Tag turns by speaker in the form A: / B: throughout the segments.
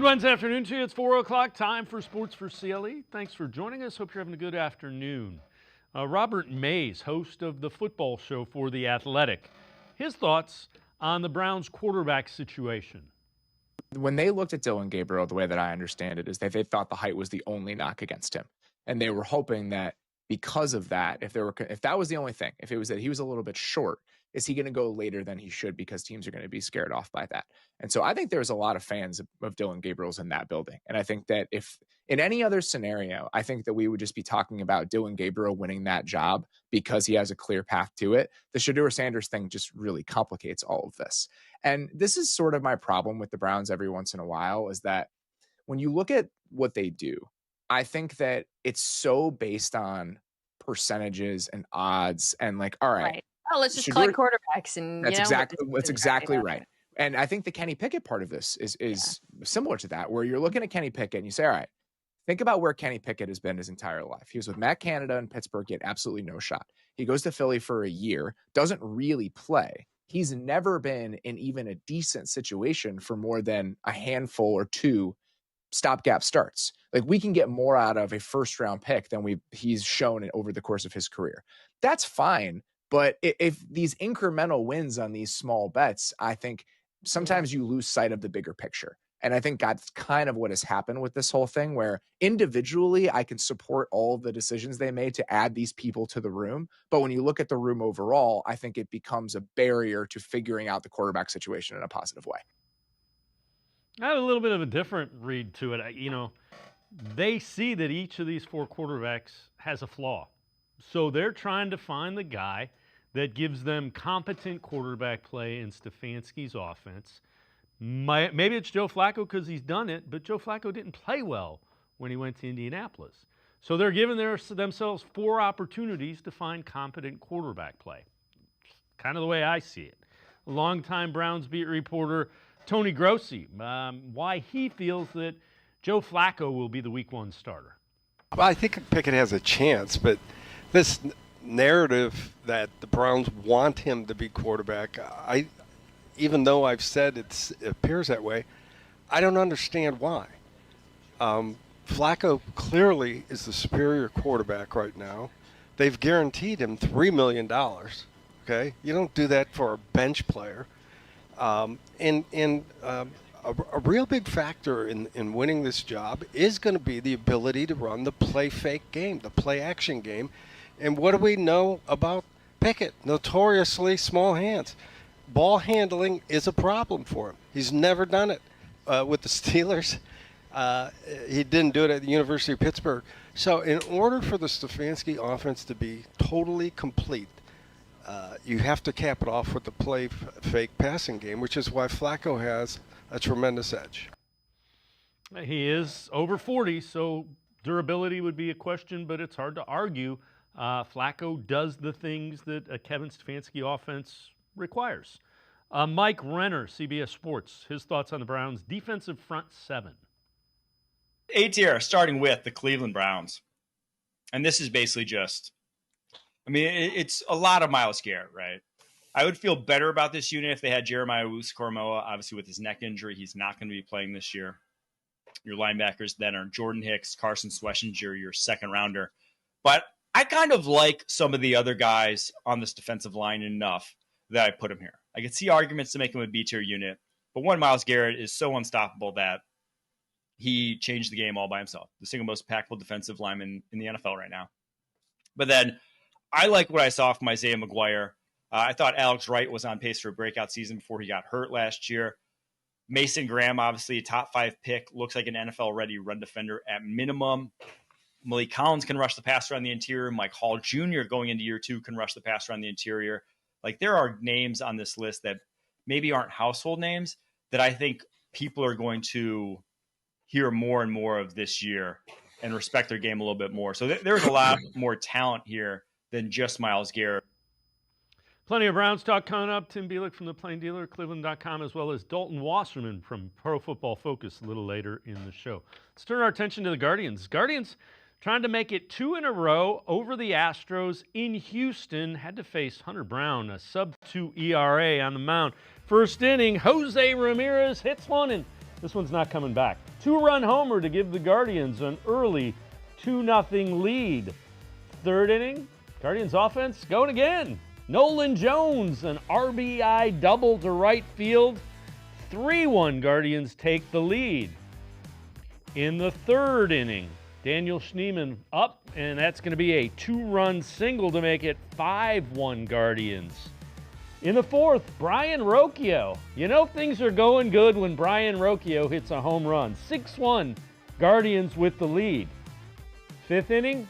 A: Good Wednesday afternoon to you. It's 4 o'clock, time for Sports4CLE. Thanks for joining us. Hope you're having a good afternoon. Robert Mays, host of the football show for The Athletic. His thoughts on the Browns quarterback situation.
B: When they looked at Dillon Gabriel, the way that I understand it is that they thought the height was the only knock against him. And they were hoping that because of that, if that was the only thing, if it was that he was a little bit short, is he going to go later than he should because teams are going to be scared off by that? And so I think there's a lot of fans of Dillon Gabriel's in that building. And I think that if in any other scenario, I think that we would just be talking about Dillon Gabriel winning that job because he has a clear path to it. The Shedeur Sanders thing just really complicates all of this. And this is sort of my problem with the Browns every once in a while, is that when you look at what they do, I think that it's so based on percentages and odds and like, all right.
C: Oh, let's just collect quarterbacks and
B: that's exactly right. And I think the Kenny Pickett part of this is similar to that, where you're looking at Kenny Pickett and you say, all right, think about where Kenny Pickett has been his entire life. He was with Matt Canada in Pittsburgh, he had absolutely no shot. He goes to Philly for a year, doesn't really play. He's never been in even a decent situation for more than a handful or two stopgap starts. Like, we can get more out of a first round pick than he's shown over the course of his career. That's fine. But if these incremental wins on these small bets, I think sometimes you lose sight of the bigger picture. And I think that's kind of what has happened with this whole thing, where individually I can support all of the decisions they made to add these people to the room. But when you look at the room overall, I think it becomes a barrier to figuring out the quarterback situation in a positive way.
A: I have a little bit of a different read to it. They see that each of these four quarterbacks has a flaw. So they're trying to find the guy that gives them competent quarterback play in Stefanski's offense. Maybe it's Joe Flacco because he's done it, but Joe Flacco didn't play well when he went to Indianapolis. So they're giving themselves four opportunities to find competent quarterback play. Kind of the way I see it. Longtime Browns beat reporter Tony Grossi, why he feels that Joe Flacco will be the Week 1 starter.
D: Well, I think Pickett has a chance, but this narrative that the Browns want him to be quarterback, even though I've said it appears that way, I don't understand why. Flacco clearly is the superior quarterback right now. They've guaranteed him $3 million. Okay, you don't do that for a bench player. A real big factor in winning this job is going to be the ability to run the play-fake game, the play-action game. And what do we know about Pickett? Notoriously small hands. Ball handling is a problem for him. He's never done it with the Steelers. He didn't do it at the University of Pittsburgh. So in order for the Stefanski offense to be totally complete, you have to cap it off with the play-fake passing game, which is why Flacco has a tremendous edge.
A: He is over 40, so durability would be a question, but it's hard to argue. Flacco does the things that a Kevin Stefanski offense requires. Mike Renner, CBS Sports, his thoughts on the Browns' defensive front seven.
E: A tier, starting with the Cleveland Browns. And this is basically just, it's a lot of Myles Garrett, right? I would feel better about this unit if they had Jeremiah Owusu-Koramoah. Obviously, with his neck injury, he's not going to be playing this year. Your linebackers then are Jordan Hicks, Carson Schwarzenegger, your second rounder. But I kind of like some of the other guys on this defensive line enough that I put him here. I could see arguments to make him a B-tier unit, but one, Myles Garrett is so unstoppable that he changed the game all by himself. The single most impactful defensive lineman in the NFL right now. But then I like what I saw from Isaiah McGuire. I thought Alex Wright was on pace for a breakout season before he got hurt last year. Mason Graham, obviously a top 5 pick, looks like an NFL-ready run defender at minimum. Malik Collins can rush the passer on the interior. Mike Hall Jr. going into year 2 can rush the passer on the interior. Like, there are names on this list that maybe aren't household names that I think people are going to hear more and more of this year and respect their game a little bit more. So there's a lot more talent here than just Myles Garrett.
A: Plenty of Browns talk coming up. Tim Bielik from the Plain Dealer, cleveland.com, as well as Dalton Wasserman from Pro Football Focus a little later in the show. Let's turn our attention to the Guardians. Guardians trying to make it 2 in a row over the Astros in Houston. Had to face Hunter Brown, a sub-2 ERA on the mound. First inning, Jose Ramirez hits one, and This one's not coming back. 2-run homer to give the Guardians an early 2-0 lead. Third inning, Guardians offense going again. Nolan Jones, an RBI double to right field. 3-1 Guardians take the lead. In the third inning, Daniel Schneemann up, and that's going to be a 2-run single to make it 5-1 Guardians. In the fourth, Brian Rocchio. You know things are going good when Brian Rocchio hits a home run. 6-1 Guardians with the lead. Fifth inning,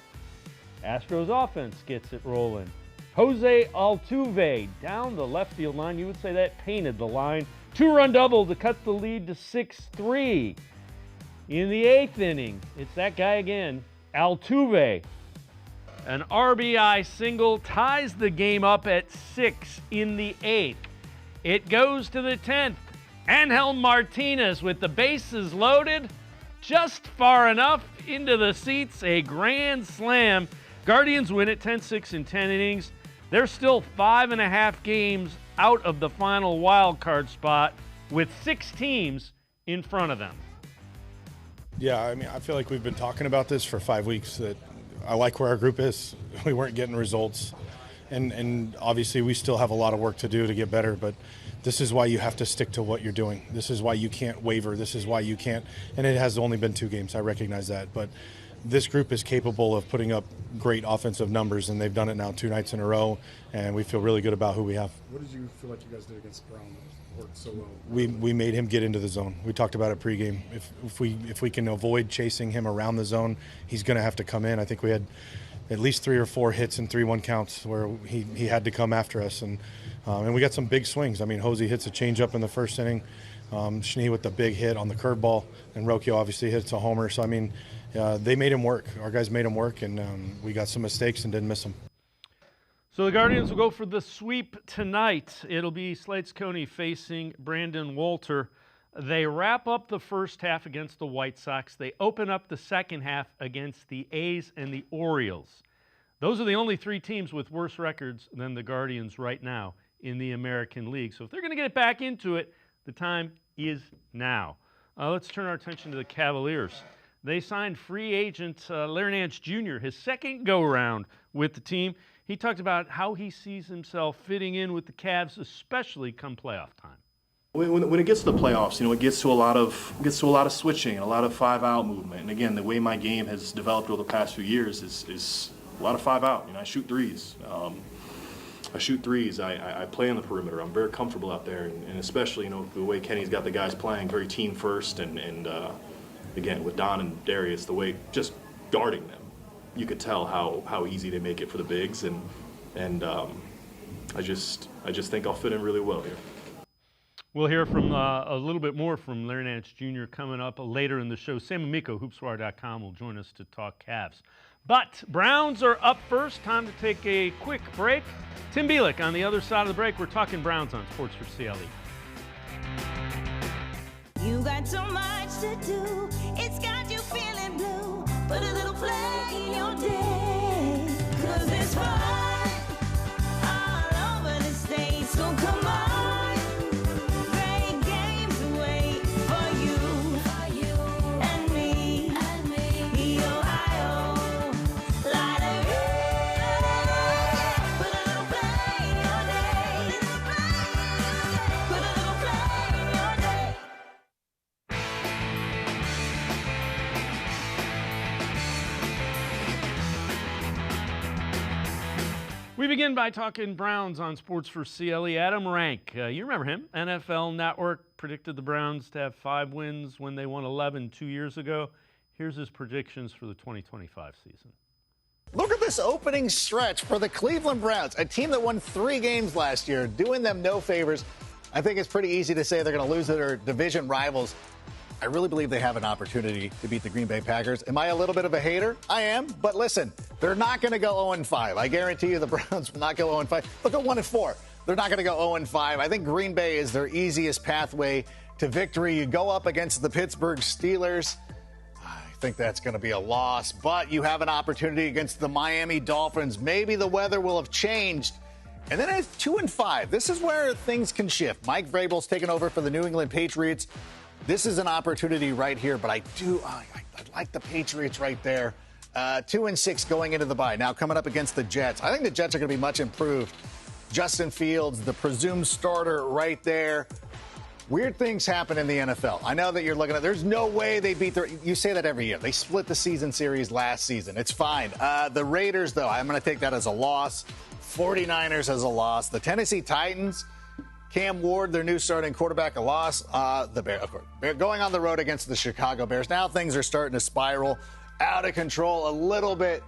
A: Astros offense gets it rolling. Jose Altuve down the left field line. You would say that painted the line. 2-run double to cut the lead to 6-3. In the eighth inning, it's that guy again, Altuve. An RBI single ties the game up at 6 in the eighth. It goes to the 10th. Angel Martinez with the bases loaded, just far enough into the seats, a grand slam. Guardians win it 10-6 in 10 innings. They're still 5.5 games out of the final wild card spot with 6 teams in front of them.
F: Yeah, I mean, I feel like we've been talking about this for 5 weeks, that I like where our group is. We weren't getting results. And obviously we still have a lot of work to do to get better, but this is why you have to stick to what you're doing. This is why you can't waver. This is why you can't, and it has only been 2 games, I recognize that, but this group is capable of putting up great offensive numbers, and they've done it now 2 nights in a row, and we feel really good about who we have.
G: What did you feel like you guys did against Brown that worked so well?
F: We made him get into the zone. We talked about it pregame. If we can avoid chasing him around the zone, he's going to have to come in. I think we had at least 3 or 4 hits and 3-1 counts where he had to come after us, and we got some big swings. I mean, Jose hits a changeup in the first inning, Schnee with the big hit on the curveball, and Rocchio obviously hits a homer. So I mean, they made him work. Our guys made him work, and we got some mistakes and didn't miss them.
A: So the Guardians will go for the sweep tonight. It'll be Slates Coney facing Brandon Walter. They wrap up the first half against the White Sox. They open up the second half against the A's and the Orioles. Those are the only 3 teams with worse records than the Guardians right now in the American League. So if they're going to get back into it, the time is now. Let's turn our attention to the Cavaliers. They signed free agent Larry Nance Jr., his second go-around with the team. He talked about how he sees himself fitting in with the Cavs, especially come playoff time.
H: When it gets to the playoffs, it gets to a lot of switching and a lot of 5-out movement. And again, the way my game has developed over the past few years is a lot of 5-out. I shoot threes. I play on the perimeter. I'm very comfortable out there, and especially the way Kenny's got the guys playing, very team first, and again with Don and Darius, the way just guarding them, you could tell how easy they make it for the bigs, and I just think I'll fit in really well here.
A: We'll hear from a little bit more from Larry Nance Jr. coming up later in the show. Sam Amico, hoopswire.com, will join us to talk Cavs. But Browns are up first. Time to take a quick break. Tim Bielik on the other side of the break. We're talking Browns on Sports for CLE.
I: You got so much to do. It's got you feeling blue. Put a little play in your day. 'Cause it's fun all over the state. So come on.
A: We begin by talking Browns on Sports for CLE. Adam Rank, you remember him. NFL Network predicted the Browns to have 5 wins when they won 11 2 years ago. Here's his predictions for the 2025 season.
J: Look at this opening stretch for the Cleveland Browns, a team that won 3 games last year, doing them no favors. I think it's pretty easy to say they're going to lose to their division rivals. I really believe they have an opportunity to beat the Green Bay Packers. Am I a little bit of a hater? I am. But listen, they're not going to go 0-5. I guarantee you the Browns will not go 0-5. They'll go 1-4. They're not going to go 0-5. I think Green Bay is their easiest pathway to victory. You go up against the Pittsburgh Steelers. I think that's going to be a loss. But you have an opportunity against the Miami Dolphins. Maybe the weather will have changed. And then at 2-5, this is where things can shift. Mike Vrabel's taken over for the New England Patriots. This is an opportunity right here, but I like the Patriots right there. 2-6 going into the bye. Now coming up against the Jets. I think the Jets are going to be much improved. Justin Fields, the presumed starter right there. Weird things happen in the NFL. I know that you're looking at, there's no way they beat you say that every year. They split the season series last season. It's fine. The Raiders, though, I'm going to take that as a loss. 49ers as a loss. The Tennessee Titans, Cam Ward, their new starting quarterback, a loss. The Bears, of course. They're going on the road against the Chicago Bears. Now things are starting to spiral out of control a little bit.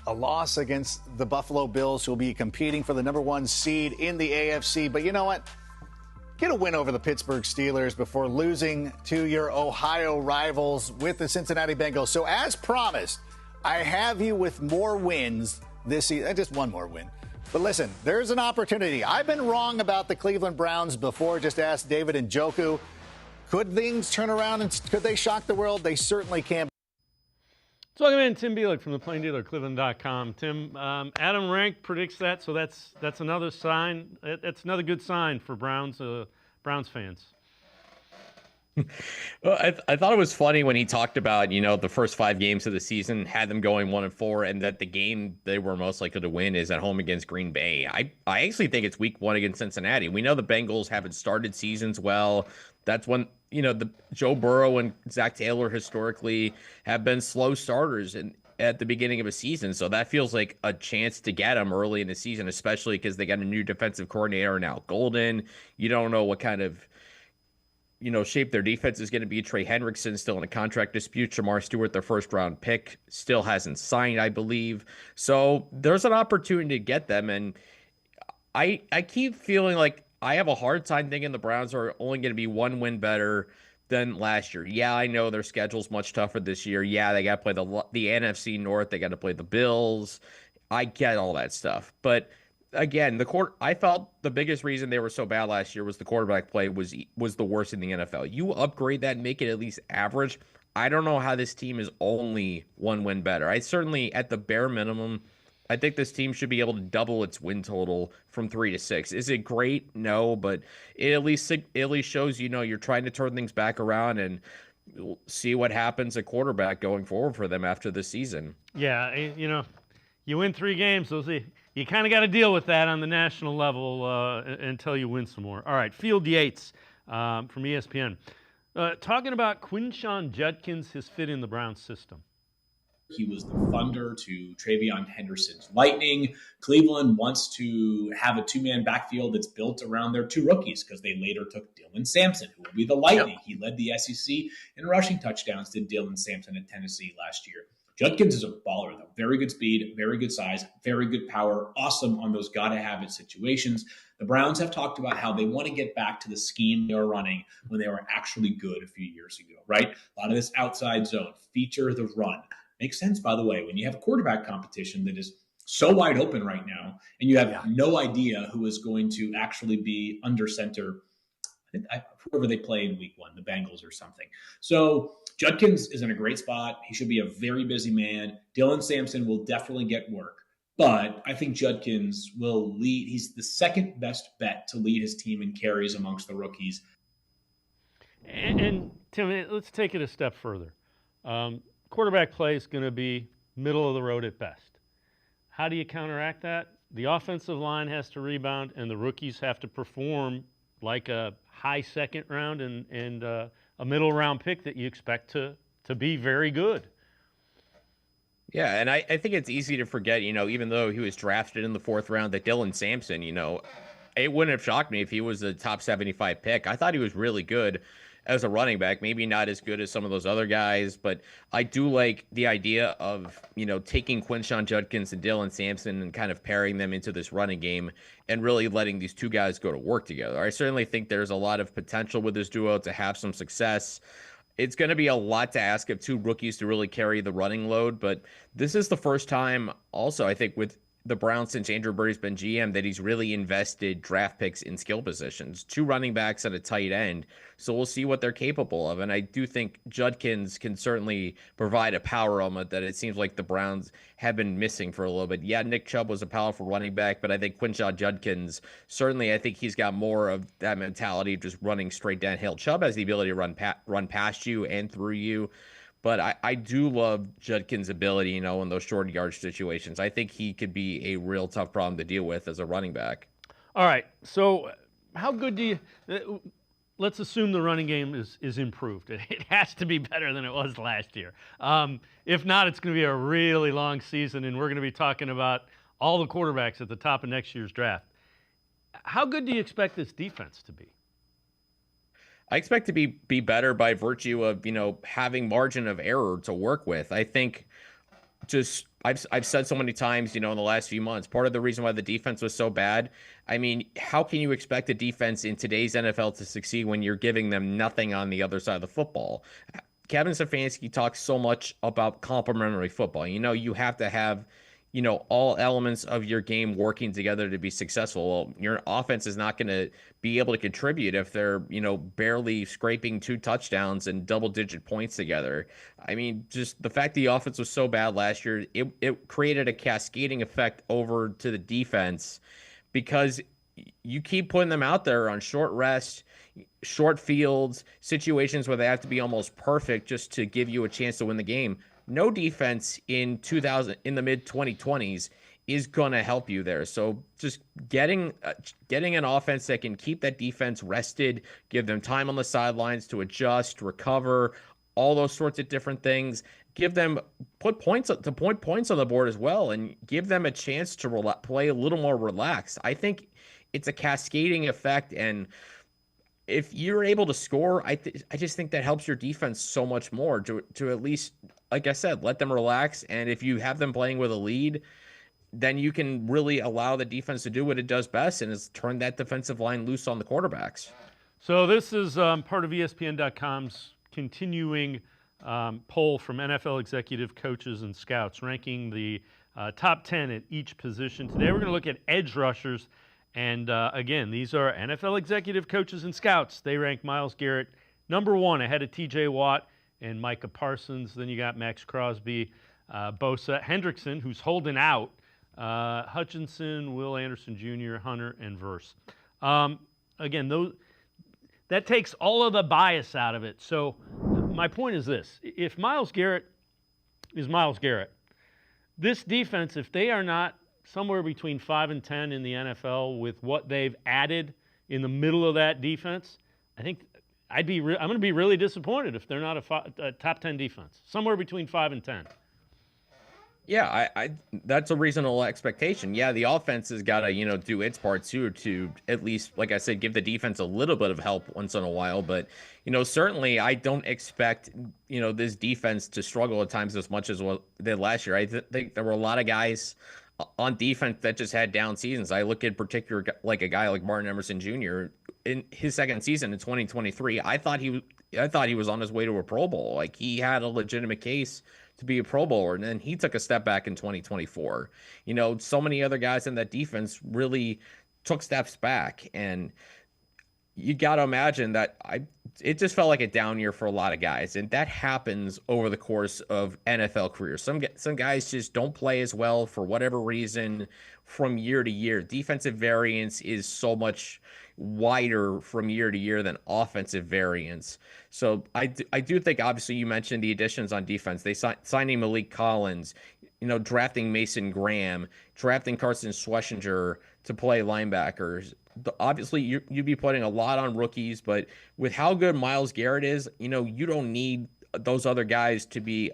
J: A loss against the Buffalo Bills, who will be competing for the number 1 seed in the AFC. But you know what? Get a win over the Pittsburgh Steelers before losing to your Ohio rivals with the Cincinnati Bengals. So as promised, I have you with more wins this season. Just one more win. But listen, there's an opportunity. I've been wrong about the Cleveland Browns before. Just ask David and Njoku. Could things turn around and could they shock the world? They certainly can.
A: So welcome in Tim Bielik from the Plain Dealer, cleveland.com. Tim, Adam Rank predicts that, so that's another sign. That's another good sign for Browns fans.
K: Well, I thought it was funny when he talked about, the first 5 games of the season, had them going 1-4, and that the game they were most likely to win is at home against Green Bay. I actually think it's week 1 against Cincinnati. We know the Bengals haven't started seasons well. That's when, the Joe Burrow and Zach Taylor historically have been slow starters at the beginning of a season. So that feels like a chance to get them early in the season, especially because they got a new defensive coordinator now, Golden. You don't know what kind of, shape their defense is going to be. Trey Hendrickson still in a contract dispute. Shamar Stewart, their first-round pick, still hasn't signed, I believe. So there's an opportunity to get them. And I keep feeling like I have a hard time thinking the Browns are only going to be 1 win better than last year. Yeah, I know their schedule's much tougher this year. Yeah, they got to play the NFC North. They got to play the Bills. I get all that stuff. But again, I felt the biggest reason they were so bad last year was the quarterback play was the worst in the NFL. You upgrade that and make it at least average. I don't know how this team is only 1 win better. I certainly, at the bare minimum, I think this team should be able to double its win total from 3 to 6. Is it great? No, but it at least shows you're trying to turn things back around and see what happens at quarterback going forward for them after the season.
A: Yeah, you win 3 games, so you kind of got to deal with that on the national level until you win some more. All right, Field Yates from ESPN talking about Quinshon Judkins, his fit in the Browns system.
L: He was the funder to Travion Henderson's Lightning. Cleveland wants to have a 2-man backfield that's built around their 2 rookies because they later took Dylan Sampson, who will be the Lightning. Yep. He led the SEC in rushing touchdowns, did Dylan Sampson at Tennessee last year. Judkins is a baller, though. Very good speed, very good size, very good power, awesome on those gotta-have-it situations. The Browns have talked about how they want to get back to the scheme they were running when they were actually good a few years ago, right? A lot of this outside zone, feature the run. Makes sense, by the way, when you have a quarterback competition that is so wide open right now, and you have no idea who is going to actually be under center, whoever they play in week 1, the Bengals or something. So Judkins is in a great spot. He should be a very busy man. Dylan Sampson will definitely get work. But I think Judkins will lead. He's the second best bet to lead his team in carries amongst the rookies.
A: And Tim, let's take it a step further. Quarterback play is going to be middle of the road at best. How do you counteract that? The offensive line has to rebound, and the rookies have to perform like a high second round and a middle round pick that you expect to be very good.
K: Yeah, and I think it's easy to forget, even though he was drafted in the 4th round, that Dylan Sampson, it wouldn't have shocked me if he was a top 75 pick. I thought he was really good as a running back, maybe not as good as some of those other guys, but I do like the idea of, taking Quinshon Judkins and Dylan Sampson and kind of pairing them into this running game and really letting these 2 guys go to work together. I certainly think there's a lot of potential with this duo to have some success. It's going to be a lot to ask of 2 rookies to really carry the running load, but this is the first time also, I think, with the Browns since Andrew Berry's been GM that he's really invested draft picks in skill positions, 2 running backs and a tight end. So we'll see what they're capable of. And I do think Judkins can certainly provide a power element that it seems like the Browns have been missing for a little bit. Yeah, Nick Chubb was a powerful running back, but I think Quinshon Judkins, certainly I think he's got more of that mentality of just running straight downhill. Chubb has the ability to run past you and through you. But I do love Judkins' ability, in those short yardage situations. I think he could be a real tough problem to deal with as a running back.
A: All right. So how good do you let's assume the running game is improved. It has to be better than it was last year. If not, it's going to be a really long season, and we're going to be talking about all the quarterbacks at the top of next year's draft. How good do you expect this defense to be?
K: I expect to be better by virtue of, having margin of error to work with. I think I've said so many times, in the last few months, part of the reason why the defense was so bad, I mean, how can you expect a defense in today's NFL to succeed when you're giving them nothing on the other side of the football? Kevin Stefanski talks so much about complementary football. You have to have all elements of your game working together to be successful. Well, your offense is not going to be able to contribute if they're, barely scraping 2 touchdowns and double-digit points together. I mean, just the fact the offense was so bad last year, it created a cascading effect over to the defense because you keep putting them out there on short rest, short fields, situations where they have to be almost perfect just to give you a chance to win the game. No defense in the mid 2020s is going to help you there. So just getting an offense that can keep that defense rested, give them time on the sidelines to adjust, recover, all those sorts of different things. Put points on the board as well, and give them a chance to play a little more relaxed. I think it's a cascading effect, and if you're able to score, I just think that helps your defense so much more to at least, like I said, let them relax. And if you have them playing with a lead, then you can really allow the defense to do what it does best, and is turn that defensive line loose on the quarterbacks.
A: So this is part of ESPN.com's continuing poll from NFL executive coaches and scouts, ranking the top 10 at each position. Today we're going to look at edge rushers. And again, these are NFL executive coaches and scouts. They rank Myles Garrett number 1 ahead of T.J. Watt and Micah Parsons. Then you got Max Crosby, Bosa, Hendrickson, who's holding out, Hutchinson, Will Anderson Jr., Hunter, and Verse. Again, that takes all of the bias out of it. So my point is this. If Myles Garrett is Myles Garrett, this defense, if they are not somewhere between 5 and 10 in the NFL with what they've added in the middle of that defense, I think I'm going to be really disappointed if they're not a top 10 defense. Somewhere between 5 and 10.
K: Yeah, I that's a reasonable expectation. Yeah, the offense has got to, do its part too, to at least, like I said, give the defense a little bit of help once in a while. But, certainly I don't expect, this defense to struggle at times as much as what they did last year. I think there were a lot of guys on defense that just had down seasons. I look at particular, like a guy like Martin Emerson Jr. in his second season in 2023. I thought he was on his way to a Pro Bowl. Like, he had a legitimate case to be a Pro Bowler, and then he took a step back in 2024. So many other guys in that defense really took steps back, and you got to imagine that it just felt like a down year for a lot of guys, and that happens over the course of NFL careers. Some guys just don't play as well for whatever reason from year to year. Defensive variance is so much wider from year to year than offensive variance. So I do think, obviously, you mentioned the additions on defense. They signing Malik Collins, drafting Mason Graham, drafting Carson Schlesinger to play linebackers. Obviously, you'd be putting a lot on rookies, but with how good Myles Garrett is, you don't need those other guys to be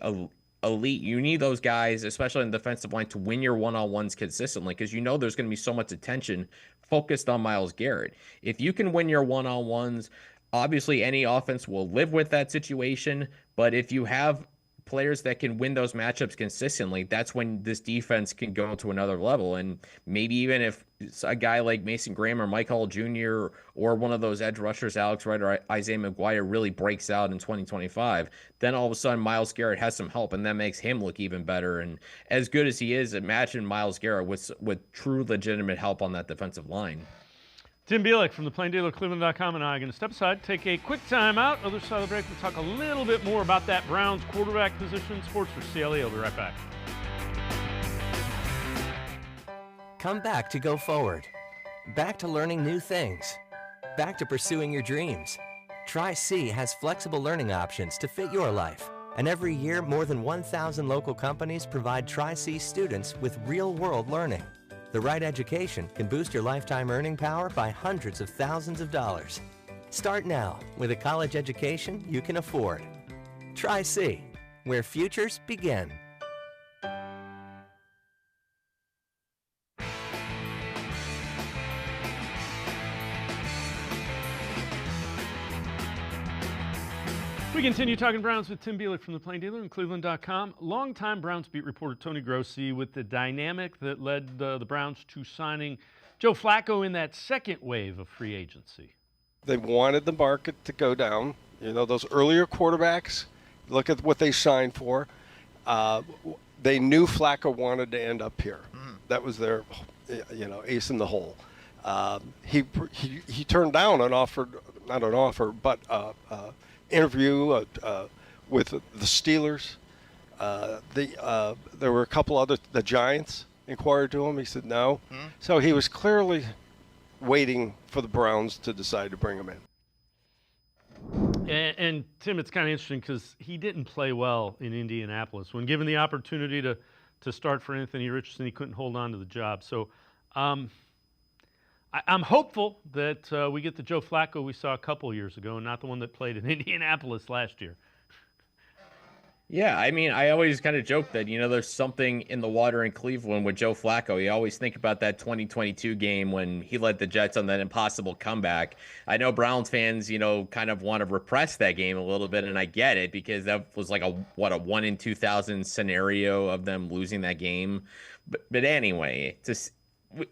K: elite. You need those guys, especially in the defensive line, to win your one-on-ones consistently, because there's going to be so much attention focused on Myles Garrett. If you can win your one-on-ones, obviously any offense will live with that situation, but if you have players that can win those matchups consistently, that's when this defense can go to another level. And maybe even if a guy like Mason Graham or Mike Hall Jr. or one of those edge rushers, Alex Wright or Isaiah McGuire, really breaks out in 2025, then all of a sudden Myles Garrett has some help, and that makes him look even better. And as good as he is, imagine Myles Garrett with true legitimate help on that defensive line.
A: Tim Bielik from the Plain Dealer, cleveland.com, and I are going to step aside, take a quick time out. Other side of the break, we'll talk a little bit more about that Browns quarterback position. Sports for CLE. I'll be right back.
M: Come back to go forward. Back to learning new things. Back to pursuing your dreams. Tri-C has flexible learning options to fit your life. And every year, more than 1,000 local companies provide Tri-C students with real-world learning. The right education can boost your lifetime earning power by hundreds of thousands of dollars. Start now with a college education you can afford. Tri-C, where futures begin.
A: We continue talking Browns with Tim Bielik from the Plain Dealer and cleveland.com. Longtime Browns beat reporter Tony Grossi with the dynamic that led the Browns to signing Joe Flacco in that second wave of free agency.
D: They wanted the market to go down. You know, those earlier quarterbacks, look at what they signed for. They knew Flacco wanted to end up here. That was their, ace in the hole. He turned down an offer, not an offer, but interview with the Steelers. There were a couple other, the Giants inquired to him. He said no. So he was clearly waiting for the Browns to decide to bring him in.
A: And Tim, it's kind of interesting because he didn't play well in Indianapolis. When given the opportunity to start for Anthony Richardson, he couldn't hold on to the job. So I'm hopeful that we get the Joe Flacco we saw a couple years ago and not the one that played in Indianapolis last year.
K: Yeah, I mean, I always kind of joke that, there's something in the water in Cleveland with Joe Flacco. You always think about that 2022 game when he led the Jets on that impossible comeback. I know Browns fans, kind of want to repress that game a little bit, and I get it because that was like a 1 in 2,000 scenario of them losing that game. But anyway,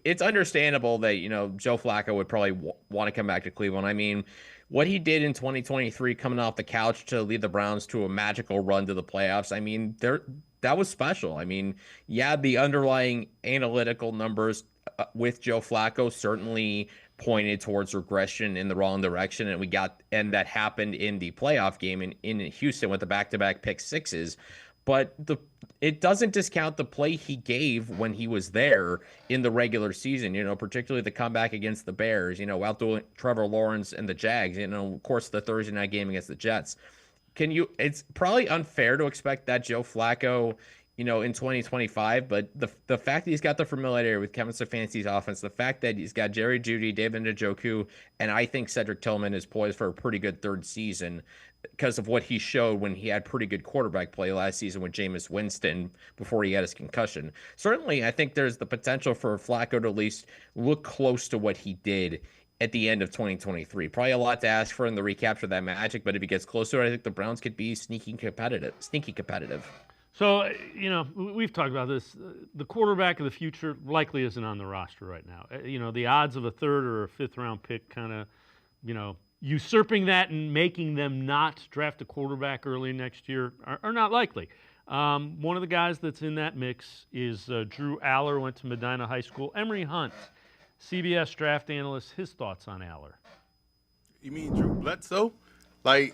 K: it's understandable that, Joe Flacco would probably want to come back to Cleveland. I mean, what he did in 2023 coming off the couch to lead the Browns to a magical run to the playoffs, I mean, that was special. I mean, yeah, the underlying analytical numbers with Joe Flacco certainly pointed towards regression in the wrong direction, and that happened in the playoff game in Houston with the back-to-back pick sixes. But it doesn't discount the play he gave when he was there in the regular season, particularly the comeback against the Bears, outdoing Trevor Lawrence and the Jags, of course, the Thursday night game against the Jets. It's probably unfair to expect that Joe Flacco, in 2025, but the fact that he's got the familiarity with Kevin Stefanski's offense, the fact that he's got Jerry Jeudy, David Njoku, and I think Cedric Tillman is poised for a pretty good third season because of what he showed when he had pretty good quarterback play last season with Jameis Winston before he had his concussion. Certainly, I think there's the potential for Flacco to at least look close to what he did at the end of 2023. Probably a lot to ask for in the recapture of that magic, but if he gets closer, I think the Browns could be sneaky competitive.
A: So, we've talked about this. The quarterback of the future likely isn't on the roster right now. The odds of a third or a fifth round pick kind of, usurping that and making them not draft a quarterback early next year are not likely. One of the guys that's in that mix is Drew Aller, went to Medina High School. Emery Hunt, CBS draft analyst, his thoughts on Aller.
N: You mean Drew Bledsoe? We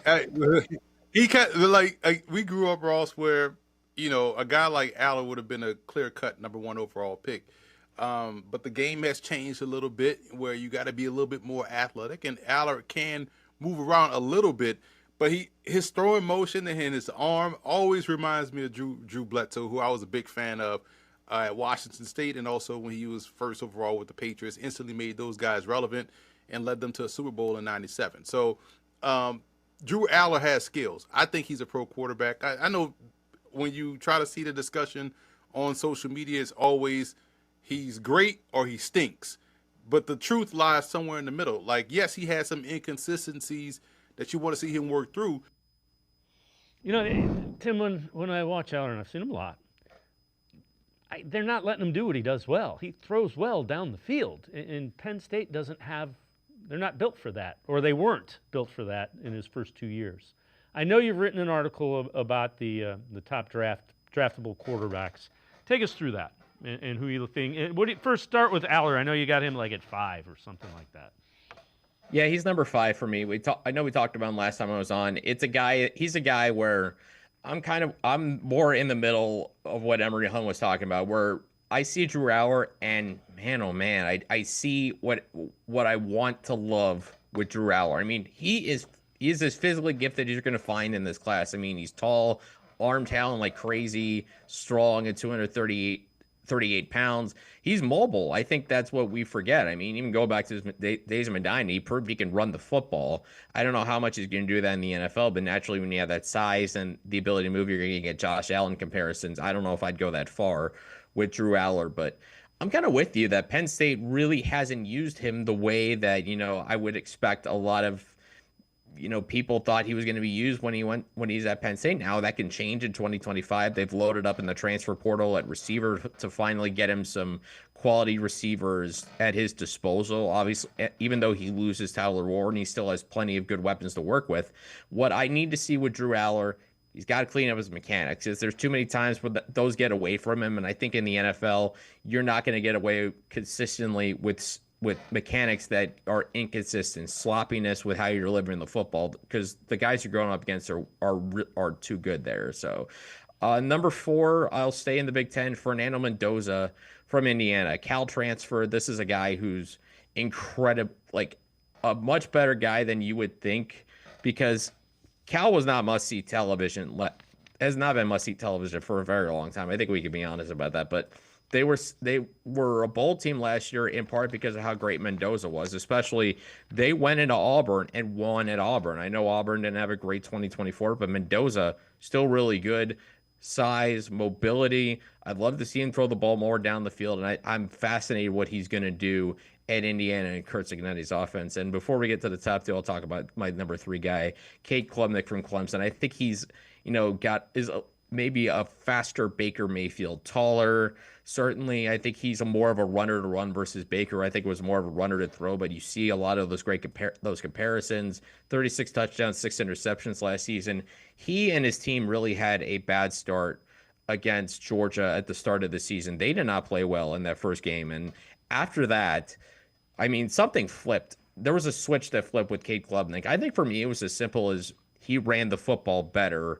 N: grew up, Ross, where, a guy like Aller would have been a clear-cut number 1 overall pick. But the game has changed a little bit where you got to be a little bit more athletic, and Aller can move around a little bit, but his throwing motion and his arm always reminds me of Drew Bledsoe, who I was a big fan of at Washington State, and also when he was first overall with the Patriots, instantly made those guys relevant and led them to a Super Bowl in '97. So Drew Aller has skills. I think he's a pro quarterback. I know when you try to see the discussion on social media, it's always he's great or he stinks. But the truth lies somewhere in the middle. Like, yes, he has some inconsistencies that you want to see him work through.
A: You know, Tim, when I watch Aller, and I've seen him a lot, they're not letting him do what he does well. He throws well down the field, and Penn State doesn't have. They're not built for that, or they weren't built for that in his first 2 years. I know you've written an article about the top draftable quarterbacks. Take us through that and who you think. First start with Aller. I know you got him like at 5 or something like that.
K: Yeah, he's number 5 for me. I know we talked about him last time I was on. He's a guy where I'm more in the middle of what Emery Hunt was talking about, where I see Drew Aller, and man, oh man, I see what I want to love with Drew Aller. I mean, he is as physically gifted as you're going to find in this class. I mean, he's tall, arm talent like crazy, strong at 238 pounds. He's mobile. I think that's what we forget. I mean, even go back to his days of Medina, he proved he can run the football. I don't know how much he's going to do that in the NFL, but naturally when you have that size and the ability to move, you're going to get Josh Allen comparisons. I don't know if I'd go that far with Drew Aller, but I'm kind of with you that Penn State really hasn't used him the way that, I would expect a lot of, people thought he was going to be used when he's at Penn State. Now that can change in 2025. They've loaded up in the transfer portal at receiver to finally get him some quality receivers at his disposal. Obviously, even though he loses Tyler Warren, he still has plenty of good weapons to work with. What I need to see with Drew Aller, he's got to clean up his mechanics. There's too many times where those get away from him, and I think in the NFL, you're not going to get away consistently with mechanics that are inconsistent, sloppiness with how you're delivering the football, because the guys you're going up against are too good there. So number 4, I'll stay in the Big Ten, Fernando Mendoza from Indiana. Cal transfer. This is a guy who's incredible, like a much better guy than you would think, because Cal was not must-see television, has not been must-see television for a very long time. I think we can be honest about that, but they were a bowl team last year in part because of how great Mendoza was. Especially, they went into Auburn and won at Auburn. I know Auburn didn't have a great 2024, but Mendoza still really good. Size, mobility. I'd love to see him throw the ball more down the field, and I'm fascinated what he's going to do at Indiana and Kurt Cignetti's offense. And before we get to the top 2, I'll talk about my number 3 guy, Cade Klubnik from Clemson. I think he's, maybe a faster Baker Mayfield, taller. Certainly, I think he's more of a runner to run versus Baker. I think it was more of a runner to throw, but you see a lot of those great comparisons. 36 touchdowns, 6 interceptions last season. He and his team really had a bad start against Georgia at the start of the season. They did not play well in that first game, and after that, I mean, something flipped. There was a switch that flipped with Cade Klubnik. I think for me, it was as simple as he ran the football better,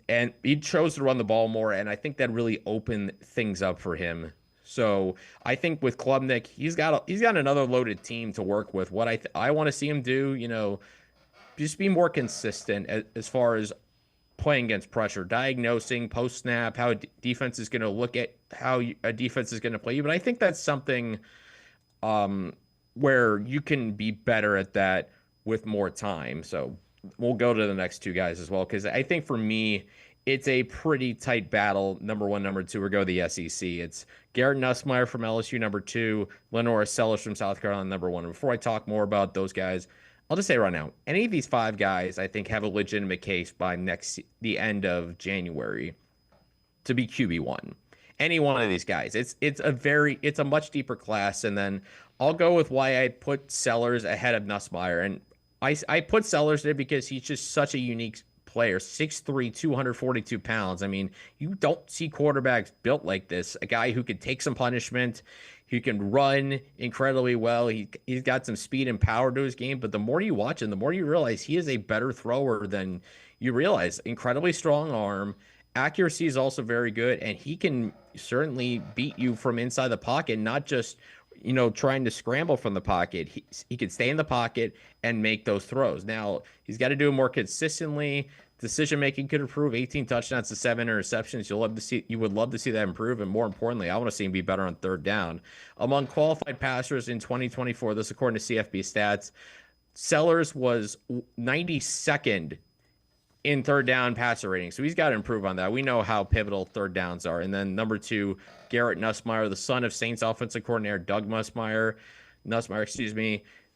K: and he chose to run the ball more, and I think that really opened things up for him. So I think with Klubnik, he's got another loaded team to work with. What I want to see him do, just be more consistent as far as playing against pressure, diagnosing post snap, how defense is going to look at how a defense is going to play you. But I think that's something where you can be better at that with more time. So we'll go to the next 2 guys as well, because I think for me, it's a pretty tight battle. Number 1, number 2, or go the SEC. It's Garrett Nussmeier from LSU, number 2, Lenora Sellers from South Carolina, number 1. And before I talk more about those guys, I'll just say right now, any of these 5 guys, I think, have a legitimate case by the end of January to be QB1. Any one of these guys. It's a much deeper class. And then I'll go with why I put Sellers ahead of Nussmeier. And I put Sellers there because he's just such a unique player. 6'3", 242 pounds. I mean, you don't see quarterbacks built like this. A guy who can take some punishment, who can run incredibly well. He's got some speed and power to his game, but the more you watch him, the more you realize he is a better thrower than you realize. Incredibly strong arm. Accuracy is also very good, and he can certainly beat you from inside the pocket, not just trying to scramble from the pocket. He can stay in the pocket and make those throws. Now, he's got to do it more consistently. Decision-making could improve. 18 touchdowns to 7 interceptions. You would love to see that improve. And more importantly, I want to see him be better on third down. Among qualified passers in 2024, this according to CFB stats, Sellers was 92nd in third down passer rating. So he's got to improve on that. We know how pivotal third downs are. And then number 2, Garrett Nussmeier, the son of Saints offensive coordinator Doug Nussmeier,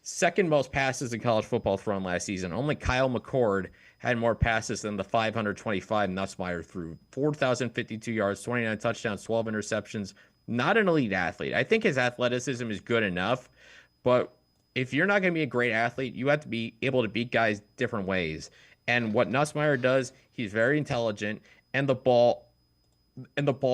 K: second most passes in college football thrown last season. Only Kyle McCord had more passes than the 525 Nussmeier threw. 4,052 yards, 29 touchdowns, 12 interceptions. Not an elite athlete. I think his athleticism is good enough, but if you're not going to be a great athlete, you have to be able to beat guys different ways. And what Nussmeier does, he's very intelligent, and the ball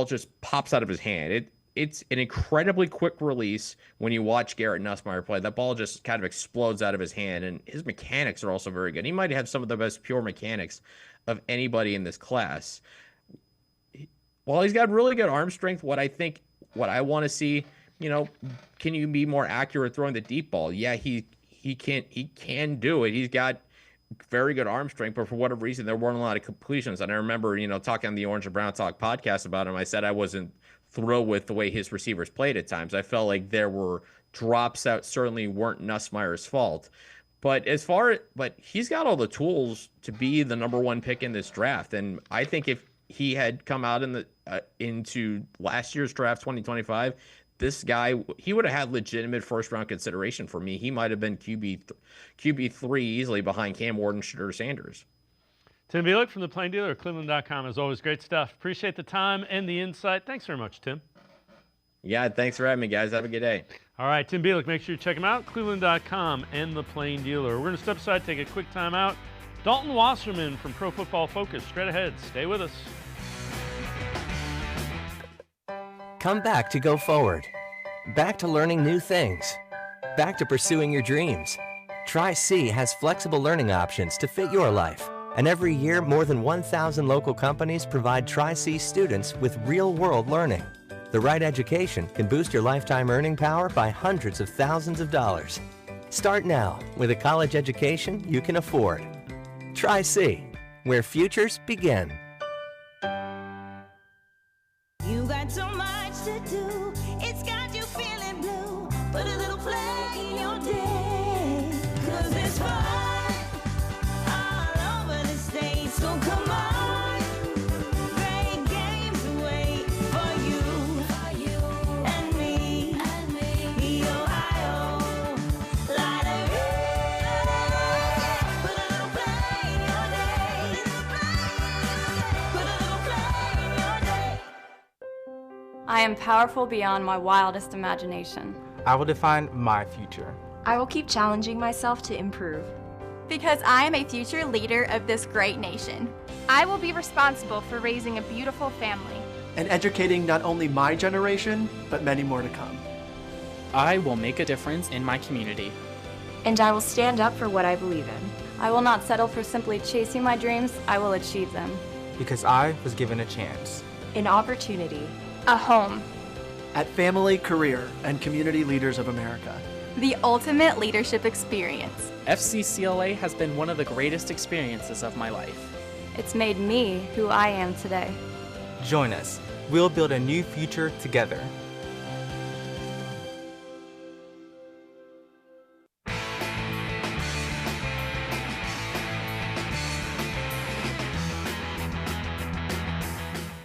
K: just pops out of his hand. It's an incredibly quick release when you watch Garrett Nussmeier play. That ball just kind of explodes out of his hand, and his mechanics are also very good. He might have some of the best pure mechanics of anybody in this class. While he's got really good arm strength, what I want to see, can you be more accurate throwing the deep ball? Yeah, he can do it. He's got very good arm strength, but for whatever reason, there weren't a lot of completions. And I remember, talking on the Orange and Brown Talk podcast about him, I said I wasn't thrilled with the way his receivers played at times. I felt like there were drops that certainly weren't Nussmeier's fault. But he's got all the tools to be the number one pick in this draft. And I think if he had come out into last year's draft, 2025, this guy, he would have had legitimate first-round consideration for me. He might have been QB3 easily behind Cam Ward and Shedeur Sanders.
A: Tim Bielik from the Plain Dealer at cleveland.com. As always, great stuff. Appreciate the time and the insight. Thanks very much, Tim.
K: Yeah, thanks for having me, guys. Have a good day.
A: All right, Tim Bielik, make sure you check him out, cleveland.com and the Plain Dealer. We're going to step aside, take a quick time out. Dalton Wasserman from Pro Football Focus. Straight ahead. Stay with us.
M: Come back to go forward. Back to learning new things. Back to pursuing your dreams. Tri-C has flexible learning options to fit your life. And every year, more than 1,000 local companies provide Tri-C students with real-world learning. The right education can boost your lifetime earning power by hundreds of thousands of dollars. Start now with a college education you can afford. Tri-C, where futures begin.
I: You got so much to do, it's got you feeling blue. Put a little flag in your day, 'cause it's fun all over the state. So come on, great games wait for you and me, the Ohio Lottery. Put a little flag in your day, put a little flag in your day.
O: I am powerful beyond my wildest imagination.
P: I will define my future.
Q: I will keep challenging myself to improve.
R: Because I am a future leader of this great nation.
S: I will be responsible for raising a beautiful family.
T: And educating not only my generation, but many more to come.
U: I will make a difference in my community.
Q: And I will stand up for what I believe in.
O: I will not settle for simply chasing my dreams. I will achieve them.
P: Because I was given a chance.
Q: An opportunity.
S: A home.
T: At Family, Career, and Community Leaders of America.
R: The ultimate leadership experience.
U: FCCLA has been one of the greatest experiences of my life.
O: It's made me who I am today.
P: Join us. We'll build a new future together.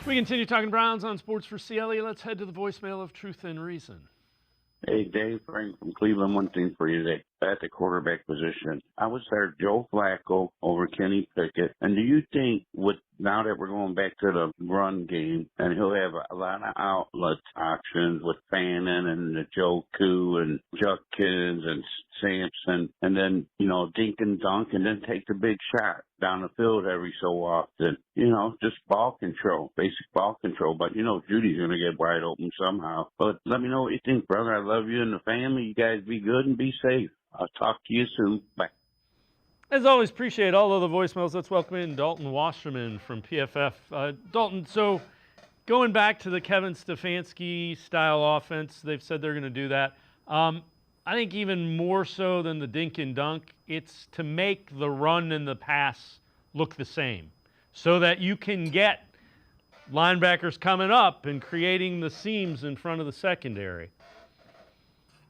A: We continue talking Browns on Sports4CLE. Let's head to the voicemail of Truth and Reason.
V: Hey, Dave, Frank from Cleveland. One thing for you today. At the quarterback position, I would start Joe Flacco over Kenny Pickett. And do you think, now that we're going back to the run game, and he'll have a lot of outlet options with Fannin and the Joku and Judkins and Sampson, and then, dink and dunk, and then take the big shot down the field every so often. Just ball control, basic ball control. But, Judy's going to get wide open somehow. But let me know what you think, brother. I love you and the family. You guys be good and be safe. I'll talk to you soon. Bye.
A: As always, appreciate all of the voicemails. Let's welcome in Dalton Wasserman from PFF. Dalton, so going back to the Kevin Stefanski style offense, they've said they're going to do that. I think even more so than the dink and dunk, it's to make the run and the pass look the same so that you can get linebackers coming up and creating the seams in front of the secondary.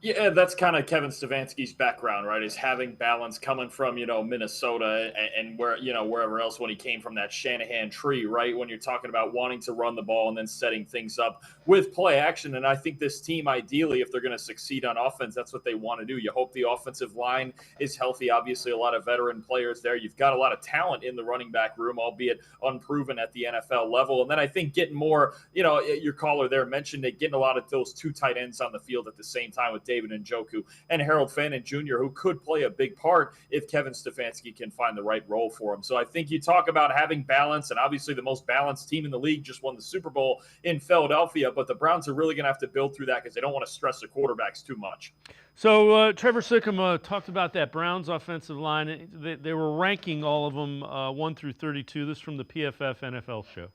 B: Yeah, that's kind of Kevin Stefanski's background, right? Is having balance coming from, Minnesota and where, wherever else when he came from that Shanahan tree, right? When you're talking about wanting to run the ball and then setting things up with play action. And I think this team, ideally, if they're going to succeed on offense, that's what they want to do. You hope the offensive line is healthy. Obviously, a lot of veteran players there. You've got a lot of talent in the running back room, albeit unproven at the NFL level. And then I think getting more, your caller there mentioned it, getting a lot of those two tight ends on the field at the same time with David Njoku and Harold Fannin Jr., who could play a big part if Kevin Stefanski can find the right role for him. So I think you talk about having balance, and obviously the most balanced team in the league just won the Super Bowl in Philadelphia, but the Browns are really going to have to build through that because they don't want to stress the quarterbacks too much.
A: So Trevor Sikkim talked about that Browns offensive line. They were ranking all of them 1 through 32. This is from the PFF NFL show.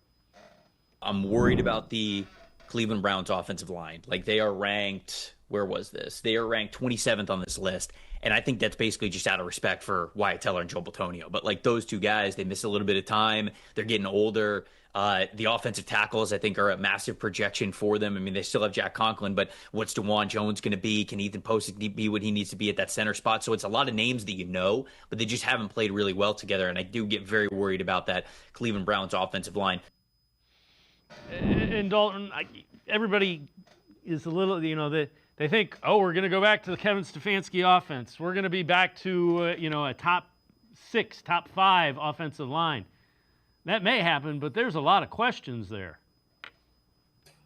C: I'm worried about the Cleveland Browns offensive line. Like, they are ranked, where was this? They are ranked 27th on this list. And I think that's basically just out of respect for Wyatt Teller and Joe Bitonio. But like, those two guys, they miss a little bit of time. They're getting older. The offensive tackles, I think, are a massive projection for them. I mean, they still have Jack Conklin, but what's DeJuan Jones going to be? Can Ethan Posick be what he needs to be at that center spot? So it's a lot of names that but they just haven't played really well together. And I do get very worried about that Cleveland Browns offensive line.
A: And Dalton, everybody is a little, they think, we're going to go back to the Kevin Stefanski offense. We're going to be back to, a top 6, top 5 offensive line. That may happen, but there's a lot of questions there.